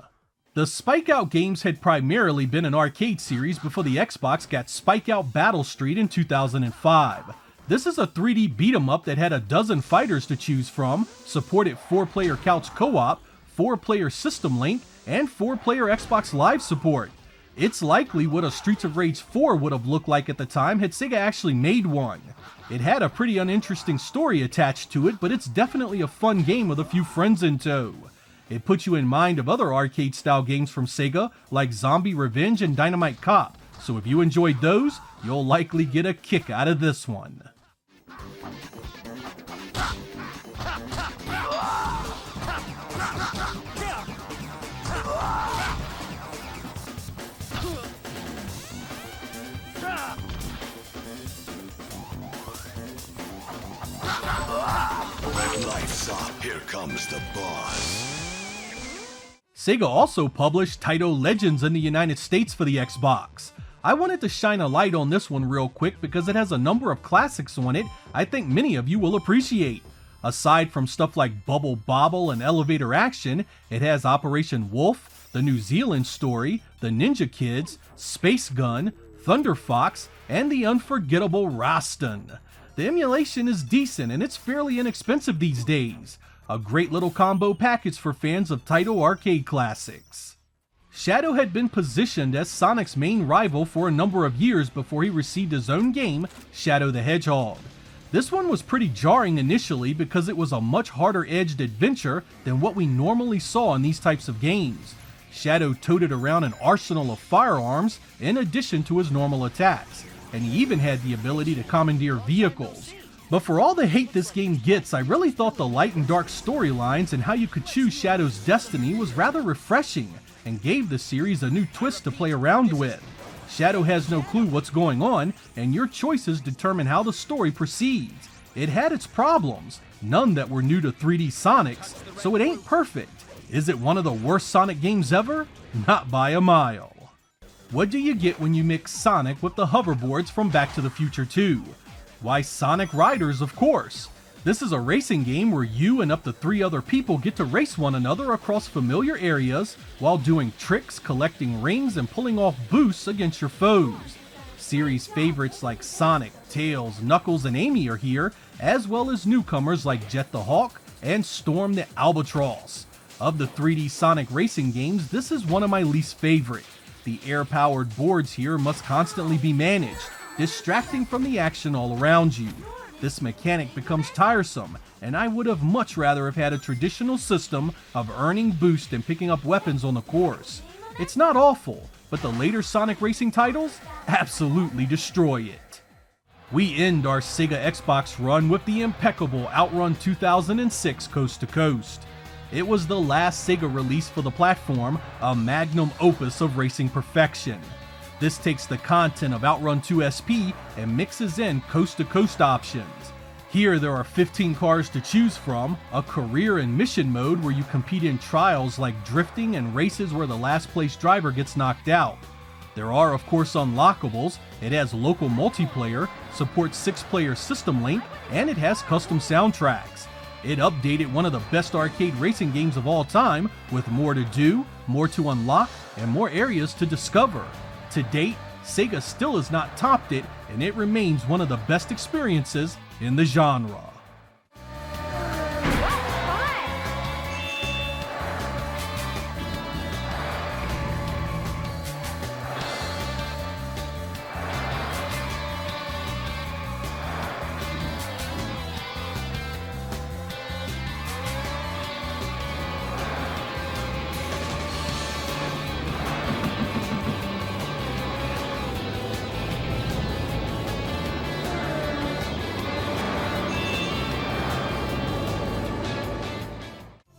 The Spike Out games had primarily been an arcade series before the Xbox got Spike Out Battle Street in 2005. This is a 3D beat-em-up that had a dozen fighters to choose from, supported 4-player couch co-op, 4-player system link, and 4-player Xbox Live support. It's likely what a Streets of Rage 4 would have looked like at the time had Sega actually made one. It had a pretty uninteresting story attached to it, but it's definitely a fun game with a few friends in tow. It puts you in mind of other arcade-style games from Sega, like Zombie Revenge and Dynamite Cop, so if you enjoyed those, you'll likely get a kick out of this one. Life's up. Here comes the boss. Sega also published Taito Legends in the United States for the Xbox. I wanted to shine a light on this one real quick because it has a number of classics on it I think many of you will appreciate. Aside from stuff like Bubble Bobble and Elevator Action, it has Operation Wolf, The New Zealand Story, The Ninja Kids, Space Gun, Thunder Fox, and the unforgettable Rastan. The emulation is decent and it's fairly inexpensive these days. A great little combo package for fans of Taito arcade classics. Shadow had been positioned as Sonic's main rival for a number of years before he received his own game, Shadow the Hedgehog. This one was pretty jarring initially because it was a much harder-edged adventure than what we normally saw in these types of games. Shadow toted around an arsenal of firearms in addition to his normal attacks, and he even had the ability to commandeer vehicles. But for all the hate this game gets, I really thought the light and dark storylines and how you could choose Shadow's destiny was rather refreshing, and gave the series a new twist to play around with. Shadow has no clue what's going on, and your choices determine how the story proceeds. It had its problems, none that were new to 3D Sonics, so it ain't perfect. Is it one of the worst Sonic games ever? Not by a mile. What do you get when you mix Sonic with the hoverboards from Back to the Future 2? Why, Sonic Riders, of course. This is a racing game where you and up to 3 other people get to race one another across familiar areas while doing tricks, collecting rings, and pulling off boosts against your foes. Series favorites like Sonic, Tails, Knuckles, and Amy are here, as well as newcomers like Jet the Hawk and Storm the Albatross. Of the 3D Sonic racing games, this is one of my least favorite. The air-powered boards here must constantly be managed, distracting from the action all around you. This mechanic becomes tiresome, and I would have much rather have had a traditional system of earning boost and picking up weapons on the course. It's not awful, but the later Sonic racing titles absolutely destroy it. We end our Sega Xbox run with the impeccable Outrun 2006 Coast to Coast. It was the last Sega release for the platform, a magnum opus of racing perfection. This takes the content of Outrun 2 SP and mixes in coast-to-coast options. Here there are 15 cars to choose from, a career and mission mode where you compete in trials like drifting and races where the last place driver gets knocked out. There are of course unlockables, it has local multiplayer, supports 6-player system link, and it has custom soundtracks. It updated one of the best arcade racing games of all time with more to do, more to unlock, and more areas to discover. To date, Sega still has not topped it, and it remains one of the best experiences in the genre.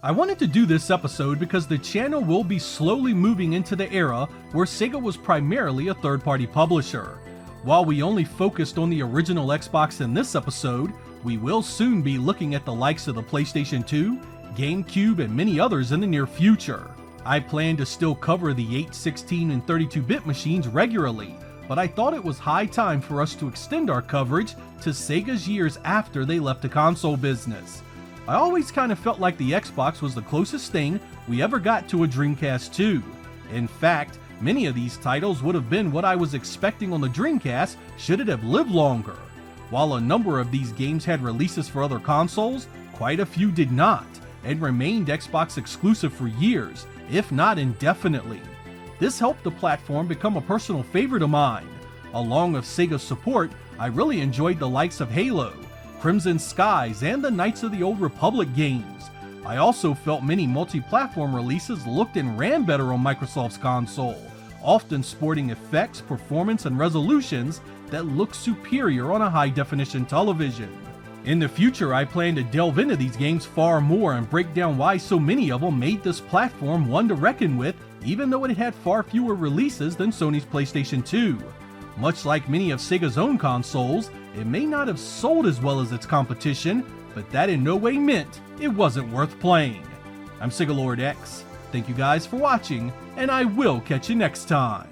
I wanted to do this episode because the channel will be slowly moving into the era where Sega was primarily a third-party publisher. While we only focused on the original Xbox in this episode, we will soon be looking at the likes of the PlayStation 2, GameCube, and many others in the near future. I plan to still cover the 8, 16, and 32-bit machines regularly, but I thought it was high time for us to extend our coverage to Sega's years after they left the console business. I always kind of felt like the Xbox was the closest thing we ever got to a Dreamcast 2. In fact, many of these titles would have been what I was expecting on the Dreamcast should it have lived longer. While a number of these games had releases for other consoles, quite a few did not, and remained Xbox exclusive for years, if not indefinitely. This helped the platform become a personal favorite of mine. Along with Sega's support, I really enjoyed the likes of Halo, Crimson Skies, and the Knights of the Old Republic games. I also felt many multi-platform releases looked and ran better on Microsoft's console, often sporting effects, performance, and resolutions that look superior on a high-definition television. In the future, I plan to delve into these games far more and break down why so many of them made this platform one to reckon with, even though it had far fewer releases than Sony's PlayStation 2. Much like many of Sega's own consoles, it may not have sold as well as its competition, but that in no way meant it wasn't worth playing. I'm Sega Lord X, thank you guys for watching, and I will catch you next time.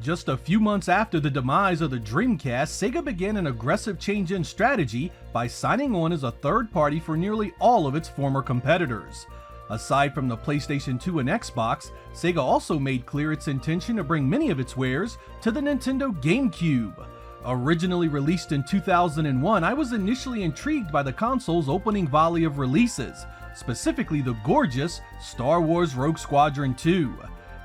Just a few months after the demise of the Dreamcast, Sega began an aggressive change in strategy by signing on as a third party for nearly all of its former competitors. Aside from the PlayStation 2 and Xbox, Sega also made clear its intention to bring many of its wares to the Nintendo GameCube. Originally released in 2001, I was initially intrigued by the console's opening volley of releases, specifically the gorgeous Star Wars Rogue Squadron 2.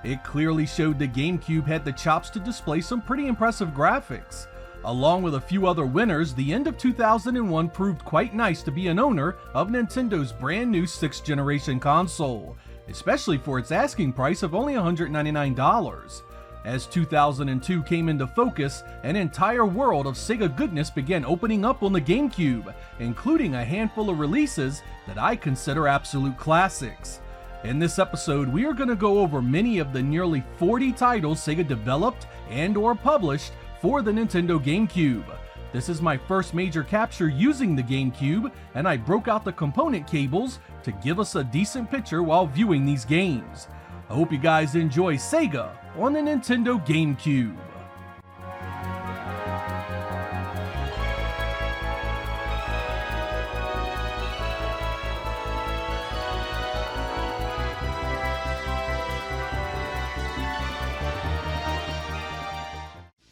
It clearly showed the GameCube had the chops to display some pretty impressive graphics. Along with a few other winners, the end of 2001 proved quite nice to be an owner of Nintendo's brand new 6th generation console, especially for its asking price of only $199. As 2002 came into focus, an entire world of Sega goodness began opening up on the GameCube, including a handful of releases that I consider absolute classics. In this episode, we are going to go over many of the nearly 40 titles Sega developed and/or published for the Nintendo GameCube. This is my first major capture using the GameCube, and I broke out the component cables to give us a decent picture while viewing these games. I hope you guys enjoy Sega on the Nintendo GameCube.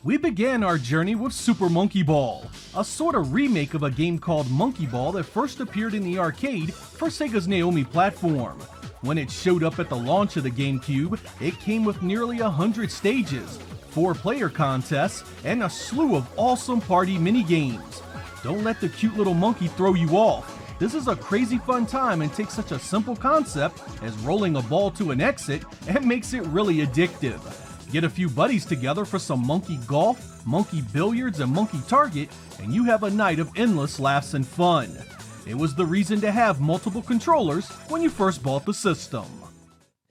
We began our journey with Super Monkey Ball, a sort of remake of a game called Monkey Ball that first appeared in the arcade for Sega's Naomi platform. When it showed up at the launch of the GameCube, it came with nearly 100 stages, 4 player contests, and a slew of awesome party minigames. Don't let the cute little monkey throw you off. This is a crazy fun time and takes such a simple concept as rolling a ball to an exit and makes it really addictive. Get a few buddies together for some monkey golf, monkey billiards, and monkey target, and you have a night of endless laughs and fun. It was the reason to have multiple controllers when you first bought the system.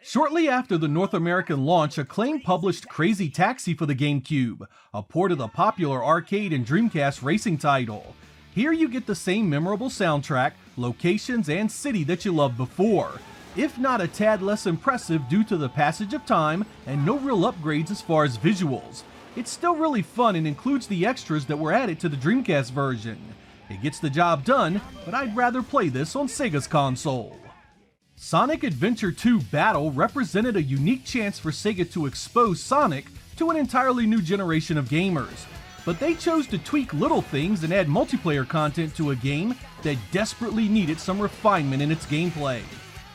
Shortly after the North American launch, Acclaim published Crazy Taxi for the GameCube, a port of the popular arcade and Dreamcast racing title. Here you get the same memorable soundtrack, locations, and city that you loved before, if not a tad less impressive due to the passage of time and no real upgrades as far as visuals. It's still really fun and includes the extras that were added to the Dreamcast version. It gets the job done, but I'd rather play this on Sega's console. Sonic Adventure 2 Battle represented a unique chance for Sega to expose Sonic to an entirely new generation of gamers, but they chose to tweak little things and add multiplayer content to a game that desperately needed some refinement in its gameplay.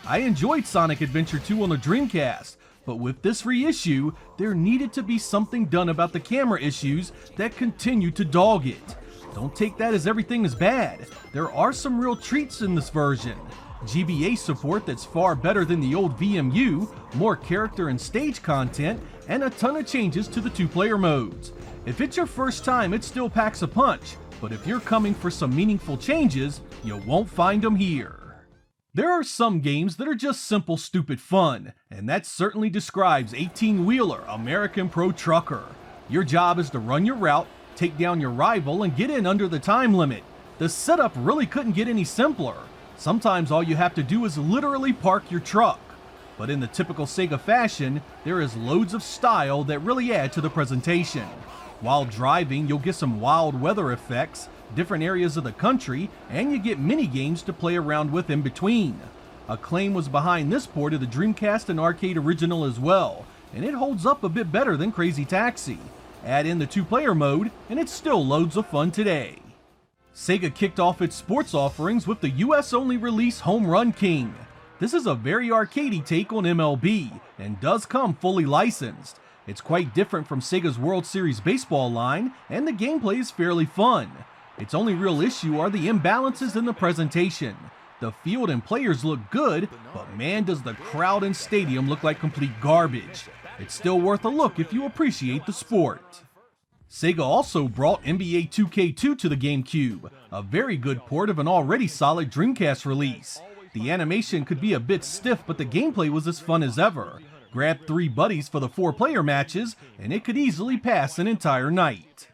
I enjoyed Sonic Adventure 2 on the Dreamcast, but with this reissue, there needed to be something done about the camera issues that continue to dog it. Don't take that as everything is bad. There are some real treats in this version. GBA support that's far better than the old VMU, more character and stage content, and a ton of changes to the 2-player modes. If it's your first time, it still packs a punch, but if you're coming for some meaningful changes, you won't find them here. There are some games that are just simple stupid fun, and that certainly describes 18-wheeler American Pro Trucker. Your job is to run your route, take down your rival, and get in under the time limit. The setup really couldn't get any simpler. Sometimes all you have to do is literally park your truck. But in the typical Sega fashion, there is loads of style that really add to the presentation. While driving, you'll get some wild weather effects, different areas of the country, and you get mini games to play around with in between. Acclaim was behind this port of the Dreamcast and arcade original as well, and it holds up a bit better than Crazy Taxi. Add in the 2-player mode, and it's still loads of fun today. Sega kicked off its sports offerings with the US-only release Home Run King. This is a very arcadey take on MLB, and does come fully licensed. It's quite different from Sega's World Series baseball line, and the gameplay is fairly fun. Its only real issue are the imbalances in the presentation. The field and players look good, but man does the crowd and stadium look like complete garbage. It's still worth a look if you appreciate the sport. Sega also brought NBA 2K2 to the GameCube, a very good port of an already solid Dreamcast release. The animation could be a bit stiff, but the gameplay was as fun as ever. Grab 3 buddies for the 4-player matches, and it could easily pass an entire night.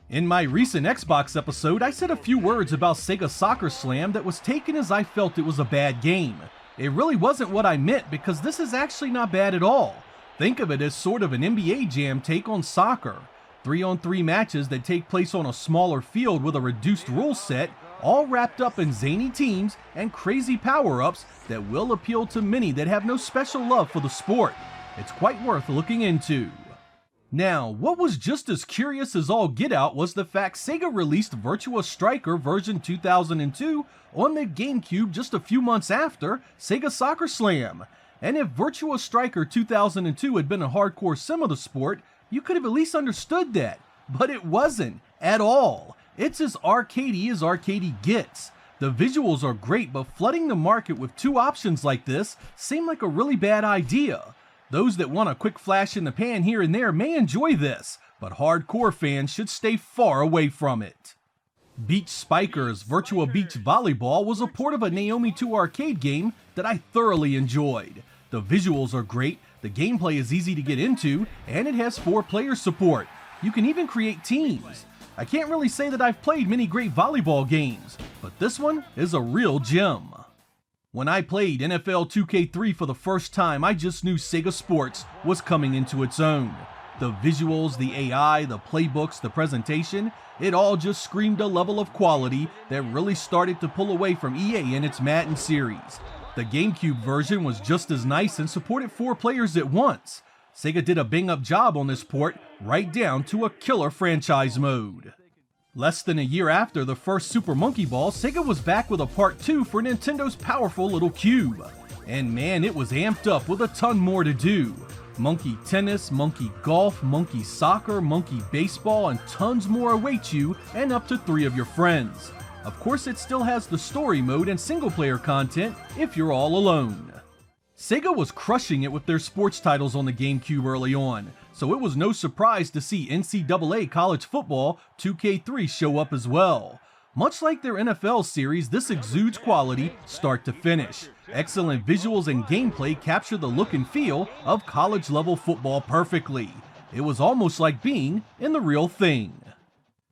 In my recent Xbox episode, I said a few words about Sega Soccer Slam that was taken as I felt it was a bad game. It really wasn't what I meant, because this is actually not bad at all. Think of it as sort of an NBA Jam take on soccer. 3-on-3 matches that take place on a smaller field with a reduced rule set, all wrapped up in zany teams and crazy power-ups that will appeal to many that have no special love for the sport. It's quite worth looking into. Now, what was just as curious as all get out was the fact Sega released Virtua Striker version 2002 on the GameCube just a few months after Sega Soccer Slam. And if Virtua Striker 2002 had been a hardcore sim of the sport, you could have at least understood that. But it wasn't, at all. It's as arcadey as arcadey gets. The visuals are great, but flooding the market with 2 options like this seemed like a really bad idea. Those that want a quick flash in the pan here and there may enjoy this, but hardcore fans should stay far away from it. Beach Spikers Virtua Beach Volleyball was a port of a Naomi 2 arcade game that I thoroughly enjoyed. The visuals are great, the gameplay is easy to get into, and it has 4-player support. You can even create teams. I can't really say that I've played many great volleyball games, but this one is a real gem. When I played NFL 2K3 for the first time, I just knew Sega Sports was coming into its own. The visuals, the AI, the playbooks, the presentation, it all just screamed a level of quality that really started to pull away from EA in its Madden series. The GameCube version was just as nice and supported 4 players at once. Sega did a bang-up job on this port, right down to a killer franchise mode. Less than a year after the first Super Monkey Ball, Sega was back with a part 2 for Nintendo's powerful little cube. And man, it was amped up with a ton more to do. Monkey Tennis, Monkey Golf, Monkey Soccer, Monkey Baseball, and tons more await you and up to 3 of your friends. Of course, it still has the story mode and single-player content if you're all alone. Sega was crushing it with their sports titles on the GameCube early on, so it was no surprise to see NCAA College Football 2K3 show up as well. Much like their NFL series, this exudes quality start to finish. Excellent visuals and gameplay capture the look and feel of college-level football perfectly. It was almost like being in the real thing.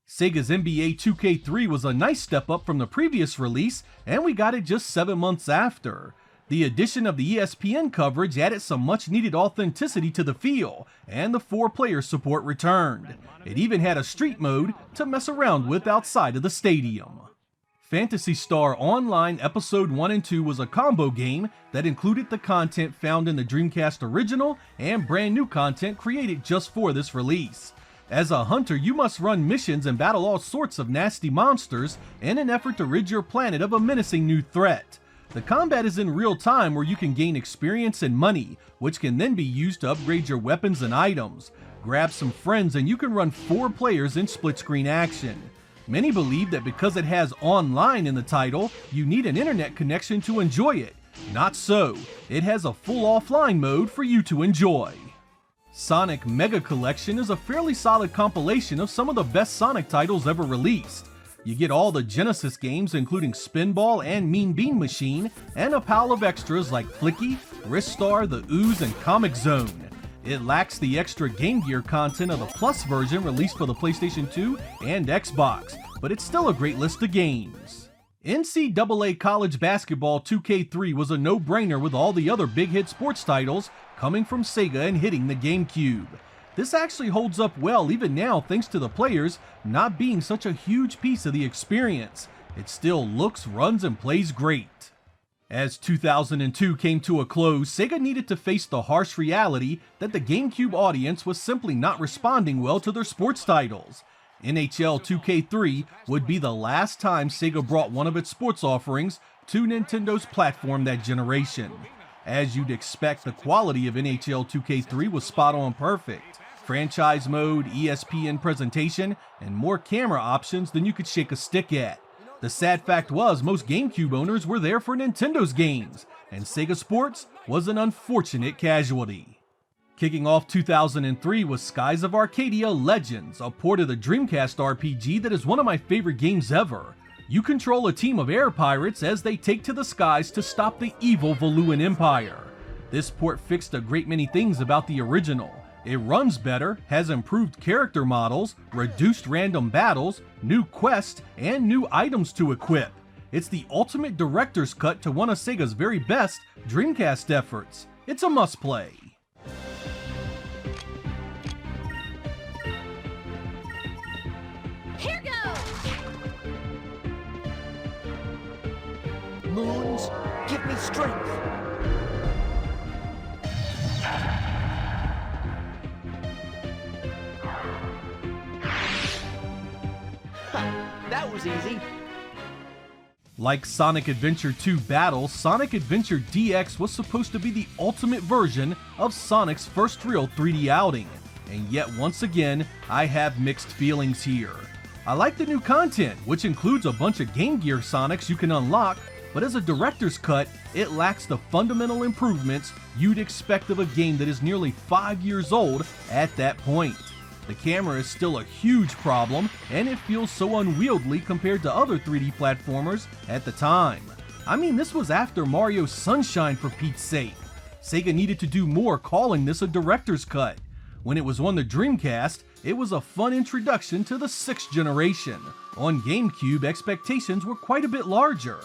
Sega's NBA 2K3 was a nice step up from the previous release, and we got it just 7 months after. The addition of the ESPN coverage added some much-needed authenticity to the feel, and the 4-player support returned. It even had a street mode to mess around with outside of the stadium. Phantasy Star Online Episode 1 and 2 was a combo game that included the content found in the Dreamcast original and brand new content created just for this release. As a hunter, you must run missions and battle all sorts of nasty monsters in an effort to rid your planet of a menacing new threat. The combat is in real time where you can gain experience and money, which can then be used to upgrade your weapons and items. Grab some friends and you can run 4 players in split-screen action. Many believe that because it has online in the title, you need an internet connection to enjoy it. Not so. It has a full offline mode for you to enjoy. Sonic Mega Collection is a fairly solid compilation of some of the best Sonic titles ever released. You get all the Genesis games including Spinball and Mean Bean Machine, and a pile of extras like Flicky, Ristar, The Ooze, and Comic Zone. It lacks the extra Game Gear content of the Plus version released for the PlayStation 2 and Xbox, but it's still a great list of games. NCAA College Basketball 2K3 was a no-brainer with all the other big hit sports titles coming from Sega and hitting the GameCube. This actually holds up well even now thanks to the players not being such a huge piece of the experience. It still looks, runs, and plays great. As 2002 came to a close, Sega needed to face the harsh reality that the GameCube audience was simply not responding well to their sports titles. NHL 2K3 would be the last time Sega brought one of its sports offerings to Nintendo's platform that generation. As you'd expect, the quality of NHL 2K3 was spot on perfect. Franchise mode, ESPN presentation, and more camera options than you could shake a stick at. The sad fact was most GameCube owners were there for Nintendo's games, and Sega Sports was an unfortunate casualty. Kicking off 2003 was Skies of Arcadia Legends, a port of the Dreamcast RPG that is one of my favorite games ever. You control a team of air pirates as they take to the skies to stop the evil Valuan Empire. This port fixed a great many things about the original. It runs better, has improved character models, reduced random battles, new quests, and new items to equip. It's the ultimate director's cut to one of Sega's very best Dreamcast efforts. It's a must-play. Here goes! Moons, give me strength. That was easy. Like Sonic Adventure 2 Battle, Sonic Adventure DX was supposed to be the ultimate version of Sonic's first real 3D outing, and yet once again, I have mixed feelings here. I like the new content, which includes a bunch of Game Gear Sonics you can unlock, but as a director's cut, it lacks the fundamental improvements you'd expect of a game that is nearly 5 years old at that point. The camera is still a huge problem, and it feels so unwieldy compared to other 3D platformers at the time. I mean, this was after Mario Sunshine for Pete's sake. Sega needed to do more calling this a director's cut. When it was on the Dreamcast, it was a fun introduction to the 6th generation. On GameCube, expectations were quite a bit larger.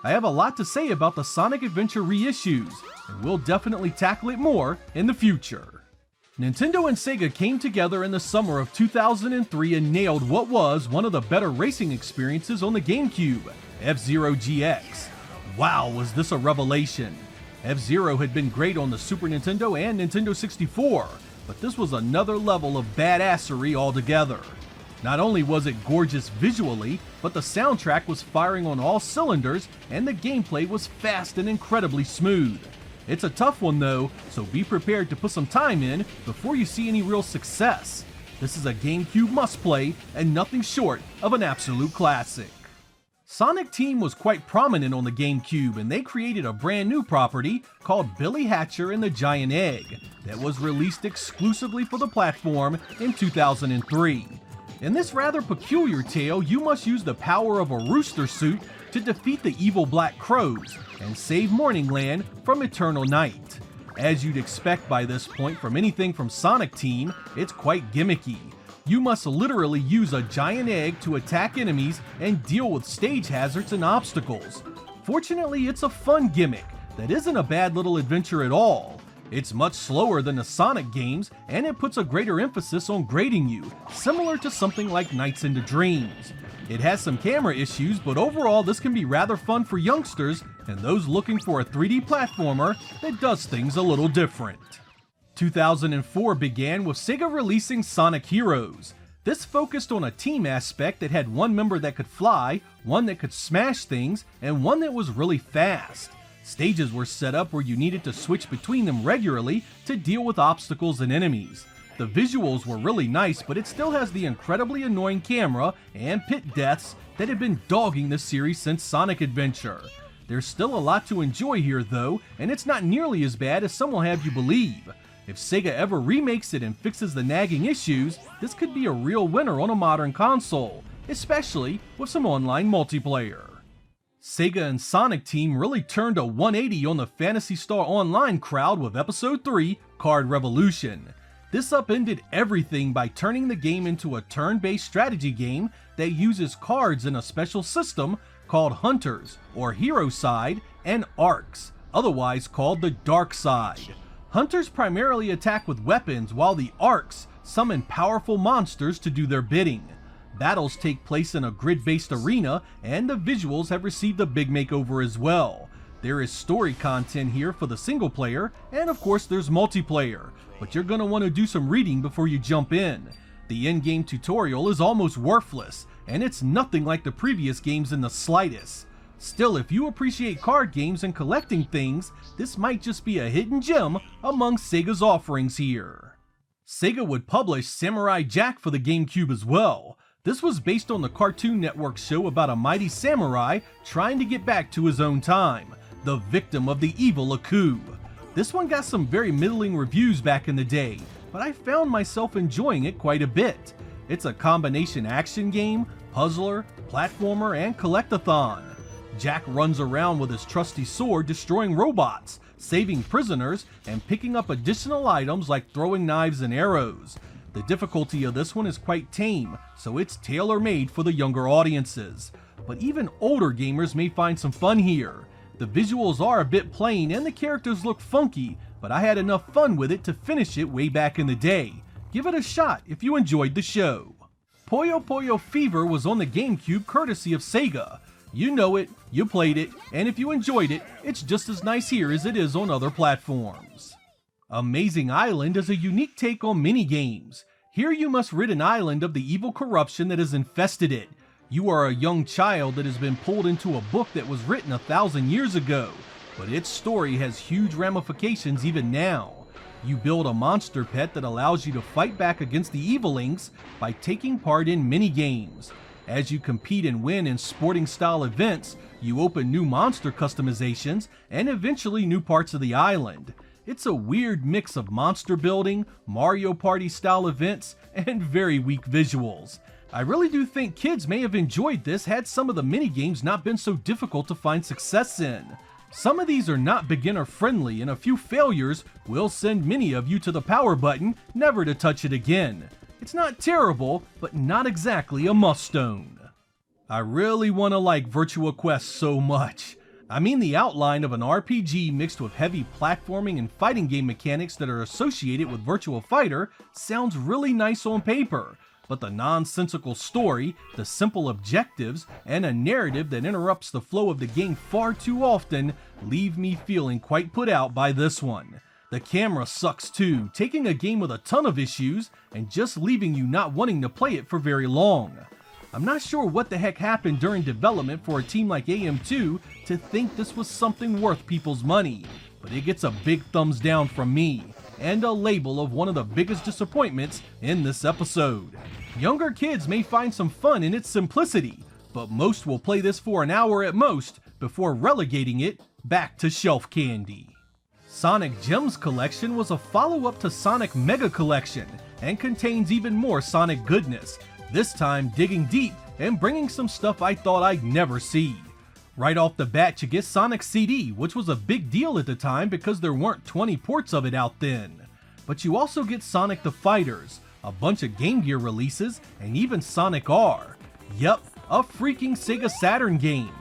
I have a lot to say about the Sonic Adventure reissues, and we'll definitely tackle it more in the future. Nintendo and Sega came together in the summer of 2003 and nailed what was one of the better racing experiences on the GameCube, F-Zero GX. Wow, was this a revelation! F-Zero had been great on the Super Nintendo and Nintendo 64, but this was another level of badassery altogether. Not only was it gorgeous visually, but the soundtrack was firing on all cylinders and the gameplay was fast and incredibly smooth. It's a tough one though, so be prepared to put some time in before you see any real success. This is a GameCube must-play and nothing short of an absolute classic. Sonic Team was quite prominent on the GameCube, and they created a brand new property called Billy Hatcher and the Giant Egg that was released exclusively for the platform in 2003. In this rather peculiar tale, you must use the power of a rooster suit to defeat the evil Black Crows and save Morningland from eternal night. As you'd expect by this point from anything from Sonic Team, it's quite gimmicky. You must literally use a giant egg to attack enemies and deal with stage hazards and obstacles. Fortunately, it's a fun gimmick that isn't a bad little adventure at all. It's much slower than the Sonic games, and it puts a greater emphasis on grading you, similar to something like Nights into Dreams. It has some camera issues, but overall this can be rather fun for youngsters and those looking for a 3D platformer that does things a little different. 2004 began with Sega releasing Sonic Heroes. This focused on a team aspect that had one member that could fly, one that could smash things, and one that was really fast. Stages were set up where you needed to switch between them regularly to deal with obstacles and enemies. The visuals were really nice, but it still has the incredibly annoying camera and pit deaths that have been dogging the series since Sonic Adventure. There's still a lot to enjoy here though, and it's not nearly as bad as some will have you believe. If Sega ever remakes it and fixes the nagging issues, this could be a real winner on a modern console, especially with some online multiplayer. Sega and Sonic Team really turned a 180 on the Phantasy Star Online crowd with Episode 3, Card Revolution. This upended everything by turning the game into a turn-based strategy game that uses cards in a special system called Hunters, or Hero Side, and Arcs, otherwise called the Dark Side. Hunters primarily attack with weapons, while the Arcs summon powerful monsters to do their bidding. Battles take place in a grid-based arena, and the visuals have received a big makeover as well. There is story content here for the single player, and of course there's multiplayer, but you're going to want to do some reading before you jump in. The in-game tutorial is almost worthless, and it's nothing like the previous games in the slightest. Still, if you appreciate card games and collecting things, this might just be a hidden gem among Sega's offerings here. Sega would publish Samurai Jack for the GameCube as well. This was based on the Cartoon Network show about a mighty samurai trying to get back to his own time, the victim of the evil Aku. This one got some very middling reviews back in the day, but I found myself enjoying it quite a bit. It's a combination action game, puzzler, platformer, and collectathon. Jack runs around with his trusty sword destroying robots, saving prisoners, and picking up additional items like throwing knives and arrows. The difficulty of this one is quite tame, so it's tailor-made for the younger audiences. But even older gamers may find some fun here. The visuals are a bit plain and the characters look funky, but I had enough fun with it to finish it way back in the day. Give it a shot if you enjoyed the show. Puyo Puyo Fever was on the GameCube courtesy of Sega. You know it, you played it, and if you enjoyed it, it's just as nice here as it is on other platforms. Amazing Island is a unique take on minigames. Here you must rid an island of the evil corruption that has infested it. You are a young child that has been pulled into a book that was written 1,000 years ago, but its story has huge ramifications even now. You build a monster pet that allows you to fight back against the evilings by taking part in minigames. As you compete and win in sporting style events, you open new monster customizations and eventually new parts of the island. It's a weird mix of monster building, Mario Party style events, and very weak visuals. I really do think kids may have enjoyed this had some of the minigames not been so difficult to find success in. Some of these are not beginner friendly, and a few failures will send many of you to the power button, never to touch it again. It's not terrible, but not exactly a must-own. I really want to like Virtua Quest so much. I mean, the outline of an RPG mixed with heavy platforming and fighting game mechanics that are associated with Virtua Fighter sounds really nice on paper, but the nonsensical story, the simple objectives, and a narrative that interrupts the flow of the game far too often leave me feeling quite put out by this one. The camera sucks too, taking a game with a ton of issues and just leaving you not wanting to play it for very long. I'm not sure what the heck happened during development for a team like AM2 to think this was something worth people's money, but it gets a big thumbs down from me, and a label of one of the biggest disappointments in this episode. Younger kids may find some fun in its simplicity, but most will play this for an hour at most before relegating it back to shelf candy. Sonic Gems Collection was a follow-up to Sonic Mega Collection and contains even more Sonic goodness, this time digging deep and bringing some stuff I thought I'd never see. Right off the bat you get Sonic CD, which was a big deal at the time because there weren't 20 ports of it out then. But you also get Sonic the Fighters, a bunch of Game Gear releases, and even Sonic R. Yep, a freaking Sega Saturn game.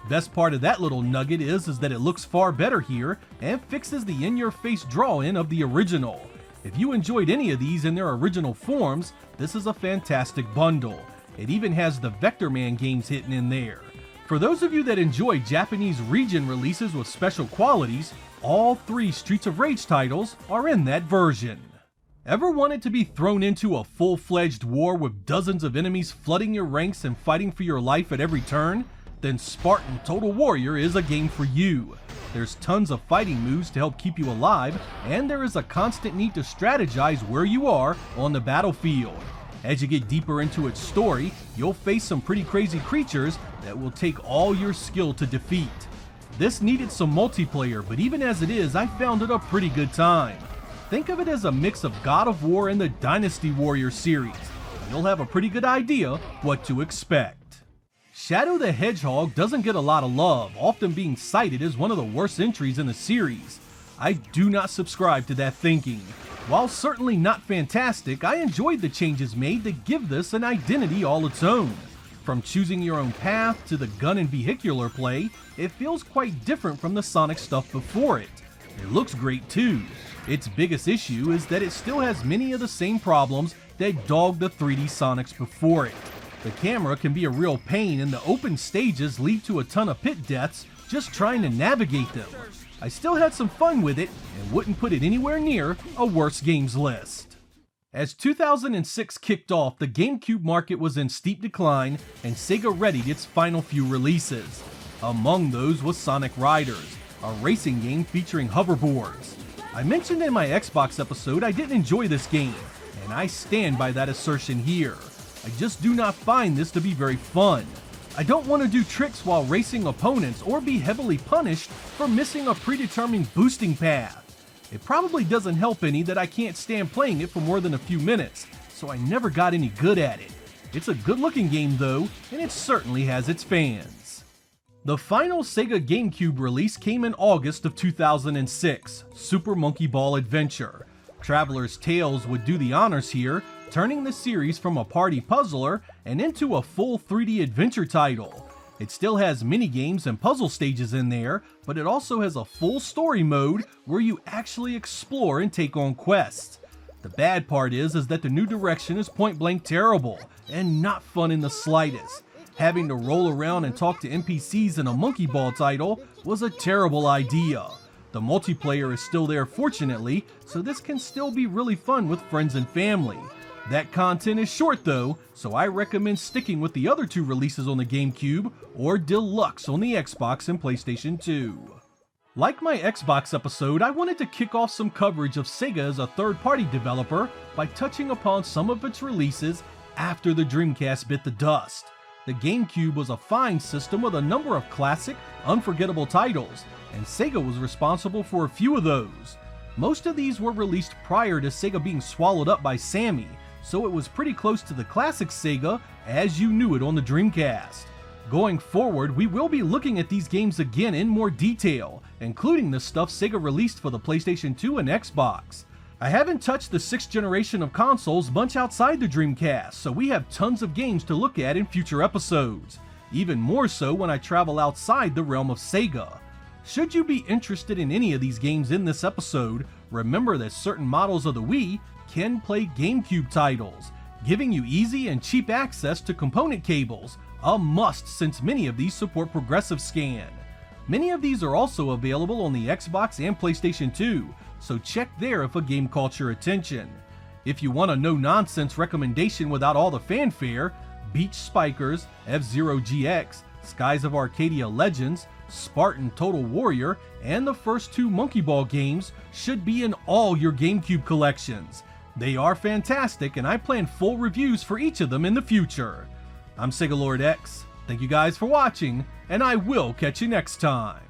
Best part of that little nugget is that it looks far better here and fixes the in-your-face draw-in of the original. If you enjoyed any of these in their original forms, this is a fantastic bundle. It even has the Vector Man games hidden in there. For those of you that enjoy Japanese region releases with special qualities, all 3 Streets of Rage titles are in that version. Ever wanted to be thrown into a full-fledged war with dozens of enemies flooding your ranks and fighting for your life at every turn? Then Spartan Total Warrior is a game for you. There's tons of fighting moves to help keep you alive, and there is a constant need to strategize where you are on the battlefield. As you get deeper into its story, you'll face some pretty crazy creatures that will take all your skill to defeat. This needed some multiplayer, but even as it is, I found it a pretty good time. Think of it as a mix of God of War and the Dynasty Warrior series. you'll have a pretty good idea what to expect. Shadow the Hedgehog doesn't get a lot of love, often being cited as one of the worst entries in the series. I do not subscribe to that thinking. While certainly not fantastic, I enjoyed the changes made to give this an identity all its own. From choosing your own path to the gun and vehicular play, it feels quite different from the Sonic stuff before it. It looks great too. Its biggest issue is that it still has many of the same problems that dogged the 3D Sonics before it. The camera can be a real pain and the open stages lead to a ton of pit deaths just trying to navigate them. I still had some fun with it and wouldn't put it anywhere near a worst games list. As 2006 kicked off, the GameCube market was in steep decline and Sega readied its final few releases. Among those was Sonic Riders, a racing game featuring hoverboards. I mentioned in my Xbox episode I didn't enjoy this game, and I stand by that assertion here. I just do not find this to be very fun. I don't want to do tricks while racing opponents or be heavily punished for missing a predetermined boosting path. It probably doesn't help any that I can't stand playing it for more than a few minutes, so I never got any good at it. It's a good looking game though, and it certainly has its fans. The final Sega GameCube release came in August of 2006, Super Monkey Ball Adventure. Traveler's Tales would do the honors here, turning the series from a party puzzler and into a full 3D adventure title. It still has mini-games and puzzle stages in there, but it also has a full story mode where you actually explore and take on quests. The bad part is that the new direction is point-blank terrible and not fun in the slightest. Having to roll around and talk to NPCs in a Monkey Ball title was a terrible idea. The multiplayer is still there fortunately, so this can still be really fun with friends and family. That content is short though, so I recommend sticking with the other two releases on the GameCube or Deluxe on the Xbox and PlayStation 2. Like my Xbox episode, I wanted to kick off some coverage of Sega as a third-party developer by touching upon some of its releases after the Dreamcast bit the dust. The GameCube was a fine system with a number of classic, unforgettable titles, and Sega was responsible for a few of those. Most of these were released prior to Sega being swallowed up by Sammy, so it was pretty close to the classic Sega as you knew it on the Dreamcast. Going forward, we will be looking at these games again in more detail, including the stuff Sega released for the PlayStation 2 and Xbox. I haven't touched the 6th generation of consoles much outside the Dreamcast, so we have tons of games to look at in future episodes, even more so when I travel outside the realm of Sega. Should you be interested in any of these games in this episode, remember that certain models of the Wii can play GameCube titles, giving you easy and cheap access to component cables, a must since many of these support Progressive Scan. Many of these are also available on the Xbox and PlayStation 2, so check there if a game caught your attention. If you want a no-nonsense recommendation without all the fanfare, Beach Spikers, F-Zero GX, Skies of Arcadia Legends, Spartan Total Warrior, and the first two Monkey Ball games should be in all your GameCube collections. They are fantastic and I plan full reviews for each of them in the future. I'm Sega Lord X, thank you guys for watching, and I will catch you next time.